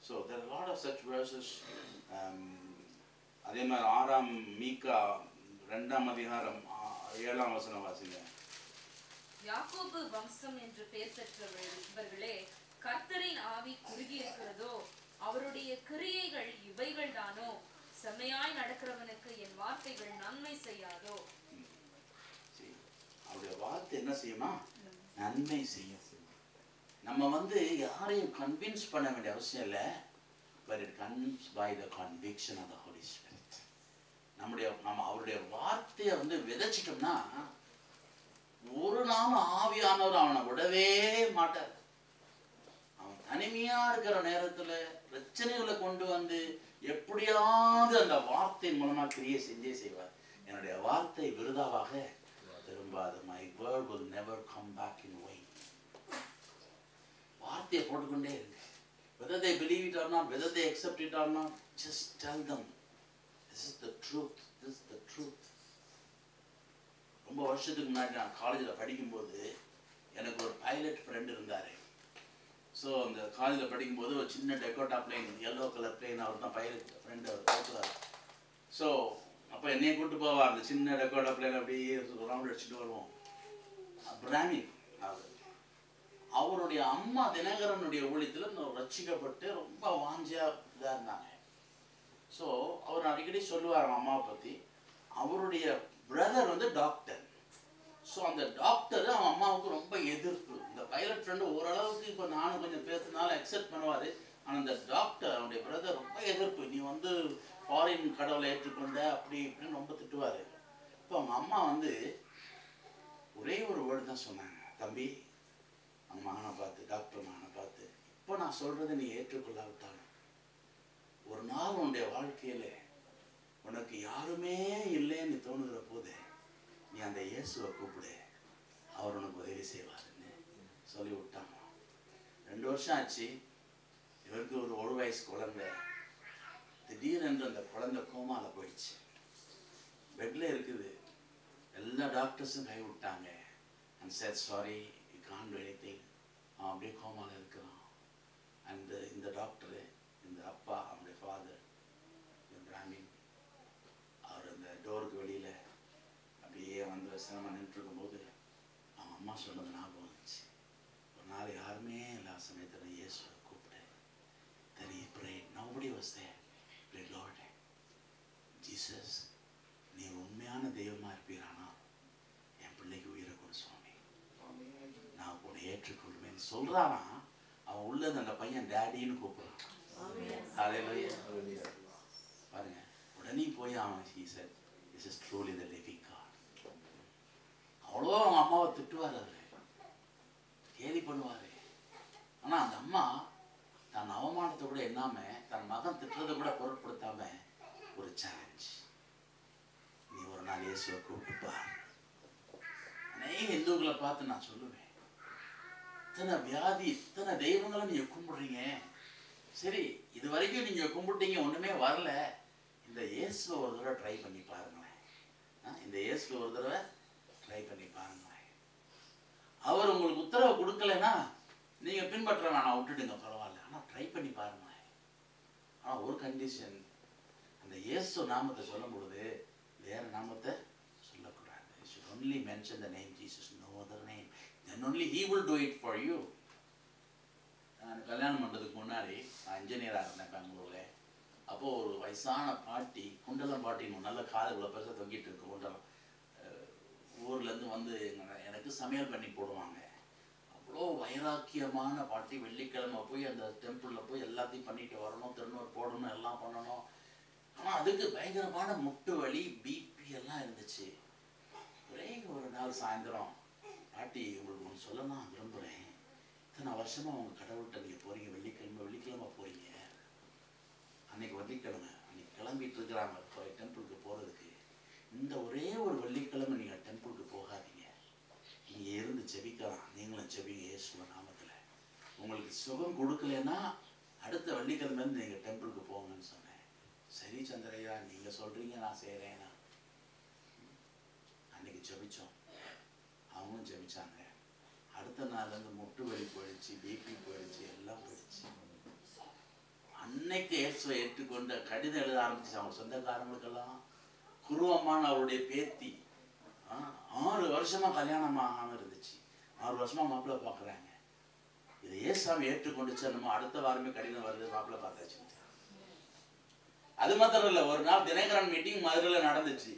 So there are a lot of such verses. அதே மாதிரி 6ஆம் மீகா 2ஆம் அதிகாரம் 7ஆம் வசனம் வாசிங்க. யாக்கோபு வம்சம் என்று பெயர் பெற்றவர்களே, கர்த்தரின் ஆவி குறுகி இருக்கிறதோ, அவருடைய அவருடைய கிரியைகள் இவைகள் தானோ? செம்மையாய் நடக்கிறவனுக்கு என் வார்த்தைகள் நன்மை செய்யாதோ? அவருடைய வார்த்தை என்ன செய்யுமா? நன்மை செய்யும். நம்ம யாரையும் கன்வின்ஸ் பண்ண வேண்டிய அவசியம் இல்லை. but it comes by the conviction of the Holy Spirit. நம்ம அவருடைய வார்த்தையை விதைச்சிட்டோம்னா ஒரு நாள் ஆவியானவர் அவனை விடவே மாட்டார். அவன் தனிமையா இருக்கிற நேரத்துல பிரச்சனைகளை கொண்டு எப்படியாவது அந்த வார்த்தையின் மூலமா கிரியை செஞ்சே செய்வார். என்னுடைய வார்த்தை விருதாவாக திரும்பாது. my word will never come back in vain. வார்த்தையை போட்டுக்கொண்டே இருங்க. whether they believe it or not, whether they accept it or not, just tell them this is the truth. This is the truth. ரொம்ப வருஷத்துக்கு முன்னாடி நான் காலேஜில் படிக்கும்போது எனக்கு ஒரு பைலட் ஃப்ரெண்ட் இருந்தார். ஸோ அந்த காலேஜில் படிக்கும்போது ஒரு சின்ன டெக்கோட்டா பிளேன், எல்லோ கலர் பிளேன், அவர் தான் பைலட் ஃப்ரெண்டு, அவர் ஓட்டுறாரு. ஸோ அப்போ என்னையை கூப்பிட்டு போவார். அந்த சின்ன டெக்கோட்டா பிளேன் அப்படியே ரவுண்ட் அடிச்சுட்டு வருவோம். பிராமின் அவருடைய அம்மா தினகரனுடைய ஊழியத்தில் ரட்சிக்கப்பட்டு ரொம்ப வாஞ்சியா இதாக இருந்தாங்க. ஸோ அவர் அடிக்கடி சொல்லுவார் அம்மாவை பற்றி. அவருடைய பிரதர் டாக்டர். ஸோ அந்த டாக்டர் அவன் அம்மாவுக்கு ரொம்ப எதிர்ப்பு. இந்த பைலட் ஃப்ரெண்டு ஓரளவுக்கு இப்போ நானும் கொஞ்சம் பேசுனாலும் அக்செப்ட் பண்ணுவார். ஆனால் அந்த டாக்டர் அவனுடைய பிரதர் ரொம்ப எதிர்ப்பு. நீ ஃபாரின் கடவுளை ஏற்றுக்கொண்ட அப்படி இப்படின்னு ரொம்ப திட்டுவார். இப்போ அவங்க அம்மா ஒரே ஒரு வேர்டு தான் சொன்னாங்க. தம்பி, அவங்க மகனை பார்த்து, டாக்டர் மகனை பார்த்து, இப்போ நான் சொல்றதை நீ ஏற்றுக்கொள்ளாவிட்டாலும் ஒரு நாள் உன்னுடைய வாழ்க்கையில உனக்கு யாருமே இல்லைன்னு தோணுகிற போது நீ அந்த இயேசுவை கூப்பிடு, அவர் உனக்கு உதவி செய்வாருன்னு சொல்லி விட்டாங்க. 2 வருஷம் ஆச்சு. இவருக்கு ஒரு வயசு குழந்தை. திடீரென்று அந்த குழந்தை கோமால போயிடுச்சு. பெட்ல இருக்குது. எல்லா டாக்டர்ஸும் கை விட்டாங்க. and said sorry, you can't do anything. அவன் அப்படியே கோமால இருக்கிறான். அண்ட் இந்த டாக்டரு, இந்த அப்பா, அவனுடைய ஃபாதர் பிராமின், அவர் அந்த டோருக்கு வெளியில அப்படியே சிரமம் நின்று இருக்கும்போது அவன் அம்மா சொன்னது ஞாபகம் வந்துச்சு. ஒரு நாள் யாருமே எல்லா சமயத்தில் இயேசுவை கூப்பிட்டு, then he prayed. Nobody was there. He prayed, Lord Jesus, நீ உண்மையான தெய்வமா இருப்பீரானா என் பிள்ளைக்கு உயிரை கொடு சுவாமி, நான் உன்னை ஏற்றுக்கொள்வேன் சொல்றானா. அவன் உள்ளது அந்த பையன் டேடின்னு கூப்பிடுறான். பாருங்க, உடனே போய் அவன் he said, this is truly the living God. அவ்வளோ அவங்க அம்மாவை திட்டுவார், அவரு கேலி பண்ணுவாரு. ஆனா அந்த அம்மா தன் அவமானத்தை கூட எண்ணாம, தன் மகன் திட்டுறதை கூட பொருட்படுத்தாம ஒரு சேலஞ்ச், நீ ஒரு நாள் இயேசுவை கூப்பிட்டுப்பார். அநேக இந்துக்களை பார்த்து நான் சொல்லுவேன், இத்தனை வியாதி, இத்தனை தெய்வங்களை நீங்க கும்பிடுறீங்க, சரி இது வரைக்கும் நீங்க கும்பிட்டீங்க, ஒண்ணுமே வரல, இந்த இயேசுவை ஒரு தடவை ட்ரை பண்ணி பாருங்களேன். இந்த இயேசுவை ஒரு தடவை ட்ரை பண்ணி பாருங்களேன். அவர் உங்களுக்கு உத்தரவு கொடுக்கலன்னா நீங்க பின்பற்ற வேணாம், விட்டுடுங்க, பரவாயில்ல, ஆனா ட்ரை பண்ணி பாருங்களேன். ஆனா ஒரு கண்டிஷன், அந்த இயேசு நாமத்தை சொல்லும் பொழுது வேற நாமத்தை சொல்லக்கூடாது. You should only mention the name Jesus, no other name. Then only he will do it for you. நான் கல்யாணம் பண்றதுக்கு முன்னாடி நான் இன்ஜினியராக இருந்தேன் பெங்களூர்ல. அப்போ ஒரு வயசான பாட்டி, குண்டலம் பாட்டின்னு நல்ல காதுகளை பெருசாக தொங்கிட்டு இருக்கு குண்டலம், ஊர்ல இருந்து எனக்கு சமையல் பண்ணி போடுவாங்க. அவ்வளோ வைராக்கியமான பாட்டி. வெள்ளிக்கிழமை போய் அந்த டெம்பிளில் போய் எல்லாத்தையும் பண்ணிட்டு வரணும், திருநூறு போடணும், எல்லாம் பண்ணணும். ஆனால் அதுக்கு பயங்கரமான முட்டு வலி, பிபி எல்லாம் இருந்துச்சு. ஒரே ஒரு நாள் சாயந்தரம், பாட்டி உங்களுக்கு ஒன்று சொல்லலாம் விரும்புகிறேன், இத்தனை வருஷமாக உங்கள் கடவுள்கிட்ட நீங்கள் போகிறீங்க, வெள்ளிக்கிழமை போகிறீங்க, அன்னைக்கு வெள்ளிக்கிழமை அன்னைக்கு கிளம்பிட்டு இருக்கிறாங்க டெம்பிளுக்கு போகிறதுக்கு, இந்த ஒரே ஒரு வெள்ளிக்கிழமை நீங்கள் டெம்பிளுக்கு போகாதீங்க, நீங்கள் இருந்து ஜெபிக்கலாம், நீங்களும் ஜெபிங்க இயேசுவ நாமத்தில், உங்களுக்கு சுகம் கொடுக்கலன்னா அடுத்த வெள்ளிக்கிழமைந்து நீங்கள் டெம்பிளுக்கு போங்கன்னு சொன்னேன். சரி சந்திரையா, நீங்கள் சொல்கிறீங்க, நான் செய்கிறேன். அன்னைக்கு ஜெபிச்சோம், அவங்களும் ஜெபிச்சாங்க. அடுத்த நாள்லேருந்து முட்டு வலி போயிடுச்சு, பிபி போயிடுச்சு, எல்லாம் போயிடுச்சு. அன்னைக்கு இயேசுவை ஏற்றுக்கொண்ட கடிதம் எழுத ஆரம்பிச்சு அவங்க சொந்தக்காரங்களுக்கெல்லாம். குருவம்மான அவருடைய பேத்தி 6 வருஷமா கல்யாணம் ஆகாம இருந்துச்சு, 6 வருஷமா மாப்பிள்ளை பார்க்குறாங்க. இதை ஏசாமி ஏற்றுக்கொண்டுச்சு. நம்ம அடுத்த வாரமே கடிதம் வருது, மாப்பிள்ளை பார்த்தாச்சு. அது மாத்திரம் இல்லை, ஒரு நாள் தினகரன் மீட்டிங் மதுரையில் நடந்துச்சு.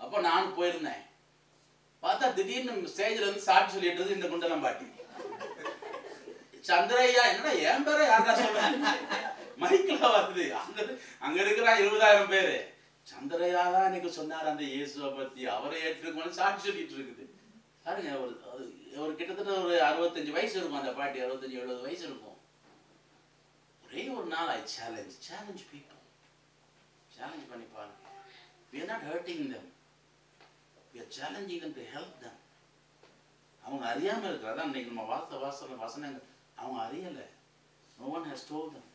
அப்போ நான் போயிருந்தேன். பார்த்தா திடீர்னு ஸ்டேஜில் வந்து சாட்சி சொல்லிட்டு இந்த குண்டலம் பாட்டி சந்திரையா, என்னடா என் பேரை யாரா சொல்றேன், மைக்கில் வருது. அங்க இருக்கிற 20,000 பேரு சந்திரையா தான் எனக்கு சொன்னார் அந்த இயேசுவை பத்தி, அவரை ஏற்றுக்கொண்டு சாட்சி சொல்லிட்டு இருக்குது. பாருங்க, ஒரு கிட்டத்தட்ட ஒரு 65 வயசு இருக்கும் அந்த பாட்டி, 65-70 வயசு இருக்கும். ஒரே ஒரு நாள் I challenge people. Challenge பண்ணி பாருங்க. We are not hurting them. We are challenging them to help them. அவங்க அறியாம இருக்கிறதா இன்னைக்கு நம்ம வசனங்கள் அவங்க அறியல. No one has told them.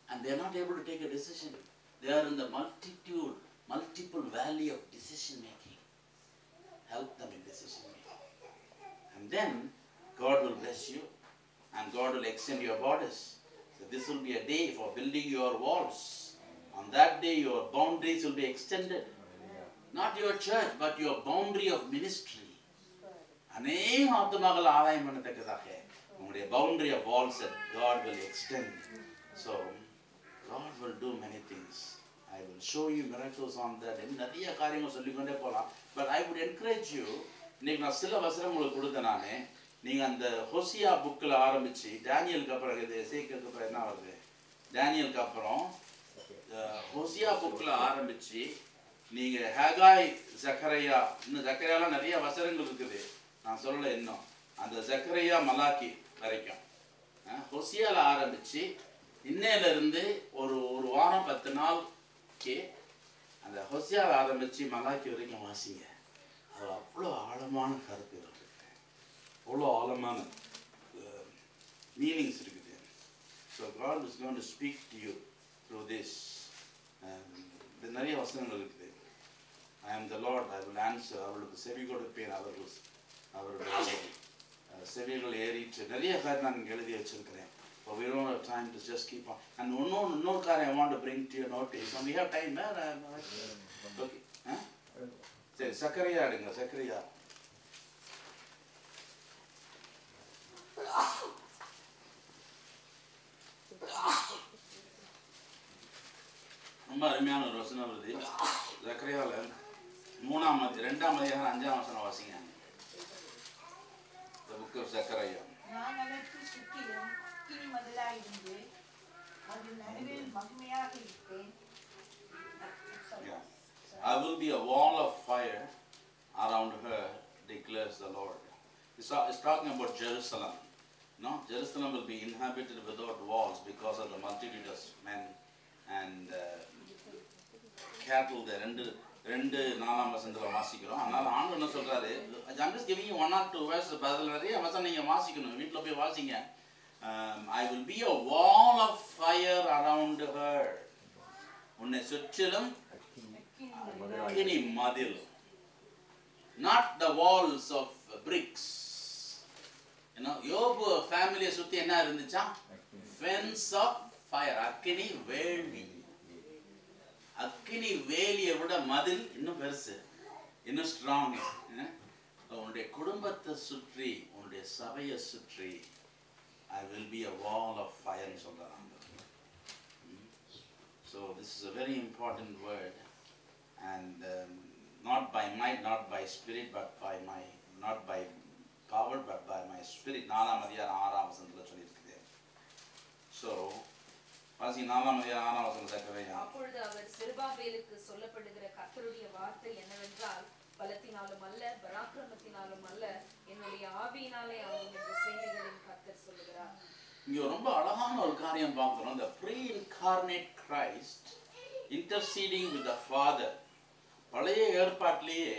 And they are not able to take a decision. They are in the multiple valley of decision making. Help them in decision making. And then God will bless you and God will extend your borders. So this will be a day for building your walls. On that day your boundaries will be extended. Not your church, but your boundary of ministry. அநேக ஆத்துமாக்கள் ஆதாயம் பண்ணத்தக்கதாக உங்களுடைய boundary of walls that God will extend. So God will do many things. I will show you miracles on that. நிறைய காரியங்கள் சொல்லிக்கொண்டே போகலாம். But I would encourage you, இன்னைக்கு நான் சில வசனம் உங்களுக்கு கொடுத்தேன் நானே. நீங்க அந்த ஹோசியா புக்கில் ஆரம்பிச்சு டேனியலுக்கு அப்புறம் இது எசேக்கியலுக்கு அப்புறம் என்ன வருது, டேனியலுக்கு அப்புறம் ஹோசியா புக்கில் ஆரம்பிச்சு நீங்க ஹகாய், ஜக்கரியா, இன்னும் ஜக்கரியாலாம் நிறைய வசனங்கள் இருக்குது, நான் சொல்லல இன்னும். அந்த ஜக்கரியா மலாக்கி வரைக்கும் ஹோசியால ஆரம்பிச்சு இன்னையில இருந்து ஒரு வாரம் 10 நாள்க்கு அந்த ஹோசியால ஆரம்பிச்சு மலாக்கி வரைக்கும் வாசிங்க. அது அவ்வளோ ஆழமான கருத்துகள் இருக்கு, அவ்வளோ ஆழமான மீனிங்ஸ் இருக்குது. So God is going to speak to you through this. நிறைய வசனங்கள் இருக்குது. I am the Lord, I will answer. அவர்களுக்கு செவி கொடுப்பேன், அவர்களுடைய செவிகள் ஏறிட்டு நிறைய காரியம் நான் எழுதி வச்சிருக்கிறேன். But we don't have time to just keep on. And no காரியம் I want to bring to your notice. And we have time. Okay. சரி, சக்கரையா எடுங்க. சக்கரையா ரொம்ப அருமையான ஒரு வசனம் வருது. சக்கரையால 2ஆம் அதிகாரம் 5ஆம் வசனம் வாசிங்க. The book of Zechariah. நான் அதற்கு சுற்றிலும் அக்கினி மதிலாயிருந்து அது நடுவில் மகிமையாக இருப்பேன். I will be a wall of fire around her, declares the Lord. It's talking about Jerusalem. No, Jerusalem will be inhabited without walls because of the multitude of men and cattle there. 2-4 வசனத்துல வாசிக்கிறோம். அதனால ஆண்டவர் என்ன சொல்றாரு, I'm just giving you 1 or 2 verses. பதில் நிறைய வசனம் நீங்க வாசிக்கணும், வீட்டுல போய் வாசிங்க. I will be a wall of fire around her. உன்னை சுற்றிலும் அக்கினி மதில். Not the walls of bricks. யோபு ஃபேமிலியை சுத்தி என்ன இருந்துச்சா, fence of fire, அக்கினி வேலி. அக்கினி வேலியை விட மதில் இன்னும் பெருசு, இன்னும் ஸ்ட்ராங். உன்னுடைய குடும்பத்தை சுற்றி, உன்னுடைய சபையை சுற்றி I will be a wall of fire ன்னு சொல்றாங்க. So this is a very important word, and not by might, not by spirit, but by my, not by power, but by my spirit. 4ஆம் அதிகாரம் 6ஆம் வசனத்துல சொல்லியிருக்குது. So வாசி 4ஆம் அதிகாரம் 6ஆம் வசனம் சக்கரையா. அப்பொழுது அவர் செருபாபேலுக்கு சொல்லப்படுகிற கர்த்தருடைய வார்த்தை என்னவென்றால், பலத்தினாலும் அல்ல பராக்கிரமத்தினாலும் அல்ல, என்னுடைய ஆவியினாலே ஆகும் என்று சேனைகளின் கர்த்தர் சொல்லுகிறார். இங்க ரொம்ப அழகான ஒரு காரியம் பார்க்கிறோம். The pre-incarnate Christ interceding with the Father. பழைய ஏற்பாட்டிலேயே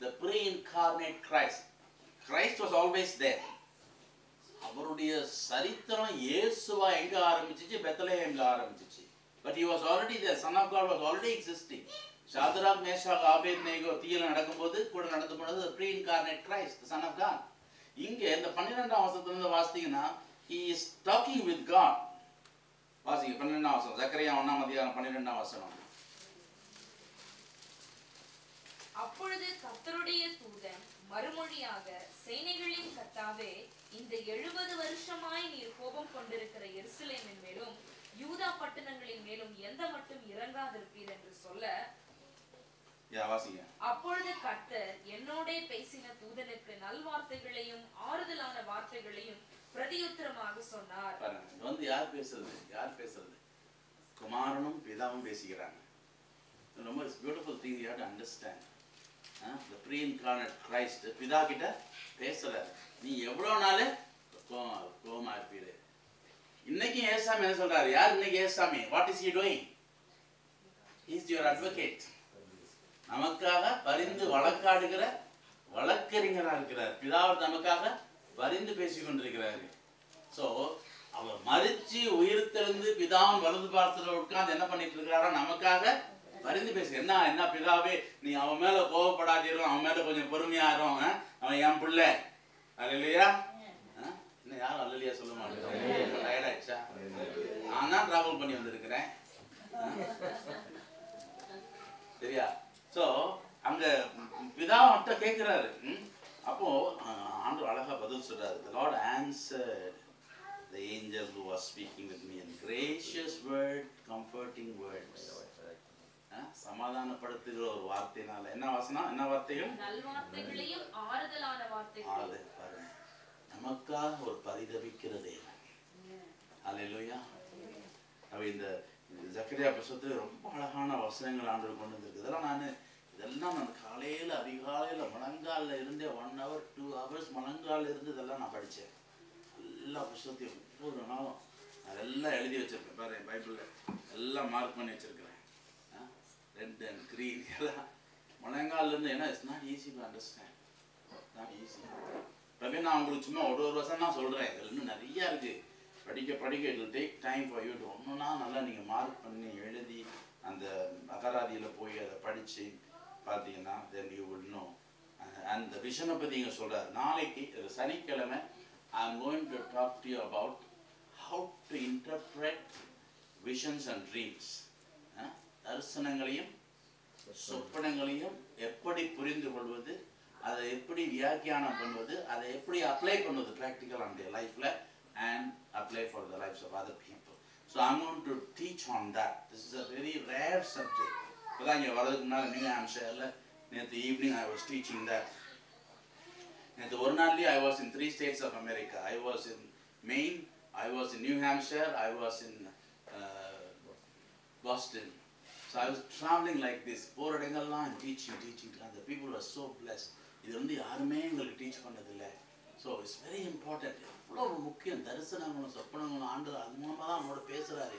the pre-incarnate Christ was always there. அவருடைய சரித்திரம் இயேசுவா எங்க ஆரம்பிச்சிச்சு, பெத்லஹேம்ல ஆரம்பிச்சிச்சு. But he was already there. Son of God was already existing. Shadrach, Meshach, Abednego தீயில நடக்கும்போது கூட நடந்து போனது the pre-incarnate Christ, the Son of God. இங்க இந்த 12ஆம் வசனத்துல இருந்து வாசித்தீங்கன்னா he is talking with God. வாசிங்க 12ஆம் வசனம், சக்கரையா 1ஆம் அதிகாரம் 12ஆம் வசனம். அப்பொழுது கர்த்தருடைய தூதன் மறுமொழியாக, சேனைகளின் கர்த்தாவே, இந்த 70 வருஷமாய் நீர் கோபம் கொண்டிருக்கிற எருசலேமின் மேலும் யூதா பட்டணங்களின் மேலும் எந்த மட்டும் இறங்காத சொல்ல, வாசிங்க. அப்பொழுது கர்த்தர் என்னோடே பேசின தூதனுக்கு நல்வார்த்தைகளையும் ஆறுதலான வார்த்தைகளையும் பிரதியுத்தரமாக சொன்னார். வந்து யார் பேசுறது? குமாரனும் பிதாவும் பேசிக்கிறாங்க. ரொம்ப beautiful thing you have to understand. the pre-incarnate Christ பிதா கிட்ட பேசுறாரு. நீ எவ்வளவு நாள் கோமா இருப்பீரு. இன்னைக்கு ஏசாமி என்ன சொல்றாரு? யார் இன்னைக்கு ஏசாமி? What is he doing? he is your advocate. நமக்காக பரிந்து வழக்காடுகிற வழக்கறிஞரா இருக்கிறார். பிதாவர் நமக்காக பரிந்து பேசிக் கொண்டிருக்கிறாரு. சோ அவர் மரிச்சு உயிர் தெழுந்து பிதாவின் வலது பார்த்துல உட்கார்ந்து என்ன பண்ணிட்டு இருக்கிறாரோ நமக்காக பரிந்து பேசு. என்ன பிதாவே, நீ அவன் மேல கோவப்படாதீரும், அவன் மேல கொஞ்சம் பொறுமையாரும், அவன் என் பிள்ளை. அல்லையா? இன்னும் யாரும் அல்லையா சொல்ல மாட்டேன். டயர்டாயிடுச்சா? நான் தான் டிராவல் பண்ணி வந்திருக்கிறேன். சரியா? சோ அங்க பிதாவட்ட கேட்கிறாரு. அப்போ ஆண்டவர் அழகா பதில் சொல்றாரு. The Lord answered the angel who was speaking with me in gracious word, comforting words. சமாதானப்படுத்துகிற ஒரு வார்த்தைனால என்ன வார்த்தைகள்? நல்வார்த்தைகளையும் ஆறுதலான வார்த்தைகள். நமக்காக ஒரு பரிதபிக்கிற தேவன். அல்லேலூயா. அவ இந்த ஜக்கரியா புத்தகத்துல ரொம்ப அழகான வசனங்கள் ஆண்டவர் கொண்டு வந்திருக்கு. இதெல்லாம் நான் காலையில அதிகாலையில முழங்கால இருந்தே 1 hour 2 hours முழங்கால இருந்து இதெல்லாம் நான் படிச்சேன். எல்லா புத்தகத்தையும் ஒவ்வொரு நாளும் அதெல்லாம் எழுதி வச்சிருக்கேன். பாரு, பைபிள்ல எல்லாம் மார்க் பண்ணி வச்சிருக்கிறேன். ரெட் அண்ட் கிரீன் எல்லாம் முழங்கால இருந்து. ஏன்னா it's not easy to understand. Not easy. Ravi, நான் உங்களுக்கு சும்மா ஒரு வருஷம் தான் சொல்றேன். இதுல இன்னும் நிறைய இருக்கு. படிக்க it will take time for you to ஒண்ணுனா நல்லா நீங்க மார்க் பண்ணி எழுதி அந்த அகராதியில போய் அதை படிச்சு பார்த்தீங்கன்னா then you will know. அந்த விஷனை பத்தி இங்க சொல்றாரு. நாளைக்கு சனிக்கிழமை I am going to talk to you about how to interpret visions and dreams. தரிசனங்களையும் சொப்பனங்களையும் எப்படி புரிந்து கொள்வது, அதை எப்படி வியாக்கியானம் பண்ணுவது, அதை எப்படி அப்ளை பண்ணுவது practical on their lifeல and apply for the lives of other people. So I'm going to teach on that. This is a very rare subject. இப்போதான் இங்கே வரதுக்கு முன்னால் நியூ ஹாம்ஷயர்ல நேற்று evening I was teaching that. நேற்று ஒரு நாள்லயே I was in 3 states of America. I was in Maine, I was in New Hampshire, I was in Boston. So I was traveling like this. போற இடங்கள்லாம் teaching. The people were so blessed. இது வந்து யாருமே எங்களுக்கு teach பண்ணதில்லை. So it's very important. எவ்வளவு முக்கியம். தரிசனங்களும் சொப்பனங்களும் ஆண்டவர் அது மூலமா தான் நம்மளோட பேசுறாரு.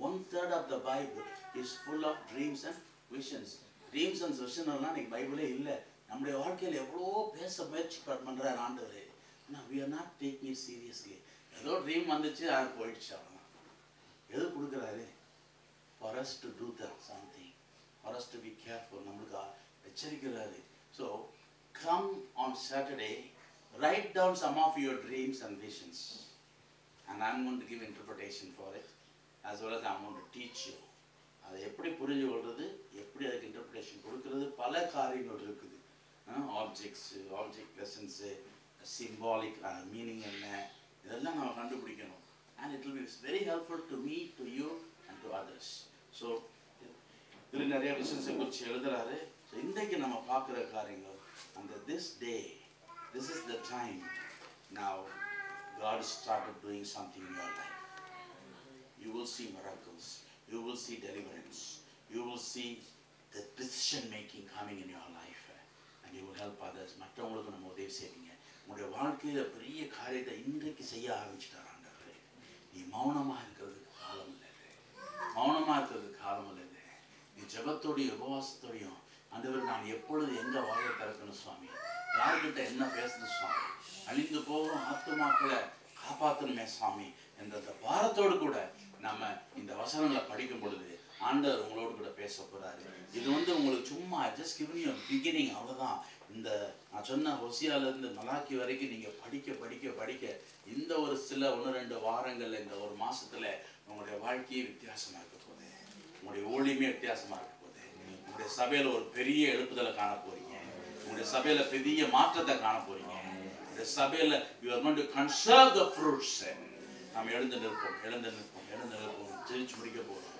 1/3 of the Bible is full of dreams and visions. Dreams and visions எல்லாம் இன்னைக்கு பைபிளே இல்லை. நம்முடைய வாழ்க்கையில் எவ்வளோ பேச முயற்சி பண்றாரு ஆண்டவர். ஆனால் we are not taking it seriously. ஏதோ ட்ரீம் வந்துச்சு, அது போயிடுச்சு, அவ்வளோதான். எது கொடுக்குறாரு? For us to do something, for us to be careful. நம்மளுக்கு எச்சரிக்கிறாரு. So come on Saturday, write down some of your dreams and visions, and I'm going to give interpretation for it, as well as I'm going to teach you. அதை எப்படி புரிஞ்சு கொள்வது, எப்படி அதுக்கு interpretation கொடுக்கிறது, பல காரியங்கள் இருக்குது. ஆப்ஜெக்ட் லெசன்ஸு, சிம்பாலிக் மீனிங் என்ன, இதெல்லாம் நம்ம கண்டுபிடிக்கணும். And it will be very helpful to me, to you, and to others. So இதில் நிறைய விஷயத்தை குறித்து எழுதுறாரு. ஸோ இன்றைக்கு நம்ம பார்க்குற காரியங்கள் அந்த this day, this is the time now God started doing something in your life. You will see miracles, you will see deliverance, you will see the decision making coming in your life, and you will help others. மற்றவங்களுக்கு நம்ம உதவி செய்வீங்க. உங்களுடைய வாழ்க்கையில் பெரிய காரியத்தை இன்றைக்கு செய்ய ஆரம்பிச்சுட்டார் ஆண்டவர். நீ மௌனமாக இருக்கிறதுக்கு காலம் இல்லை, மௌனமாக இருக்கிறதுக்கு காலம் இல்லை. நீ ஜெபத்தோடையும் உபவாசத்தோடையும் ஆண்டவர் நான் எப்பொழுது எங்க வாயை திறக்கணும் சுவாமி, யார்கிட்ட என்ன பேசணும் சுவாமி, அழிந்து போகும் ஆத்துமாக்களை காப்பாற்றணுமே சுவாமி என்ற பாரத்தோடு கூட நம்ம இந்த வசனங்களை படிக்கும் பொழுது ஆண்டவர் உங்களோடு கூட பேச போறாரு. இது வந்து உங்களுக்கு சும்மா ஜஸ்ட் கிவிங் யூ பிகினிங், அவ்வளோதான். இந்த நான் சொன்ன ஹோசியாவிலேருந்து மலாக்கி வரைக்கும் நீங்கள் படிக்க இந்த ஒரு சில 1-2 வாரங்கள், இந்த ஒரு மாசத்துல உங்களுடைய வாழ்க்கையே வித்தியாசமாக இருக்க போகுது, உங்களுடைய ஊழியமே வித்தியாசமாக இருக்க போகுது. உங்களுடைய சபையில் ஒரு பெரிய எழுப்புதலை காண போறீங்க, உங்களுடைய சபையில பெரிய மாற்றத்தை காண போறீங்க. இந்த சபையில you are going to conserve the fruits. நாம் எழுந்து நிற்போம், ஜெயிச்சு முடிக்க போறோம்.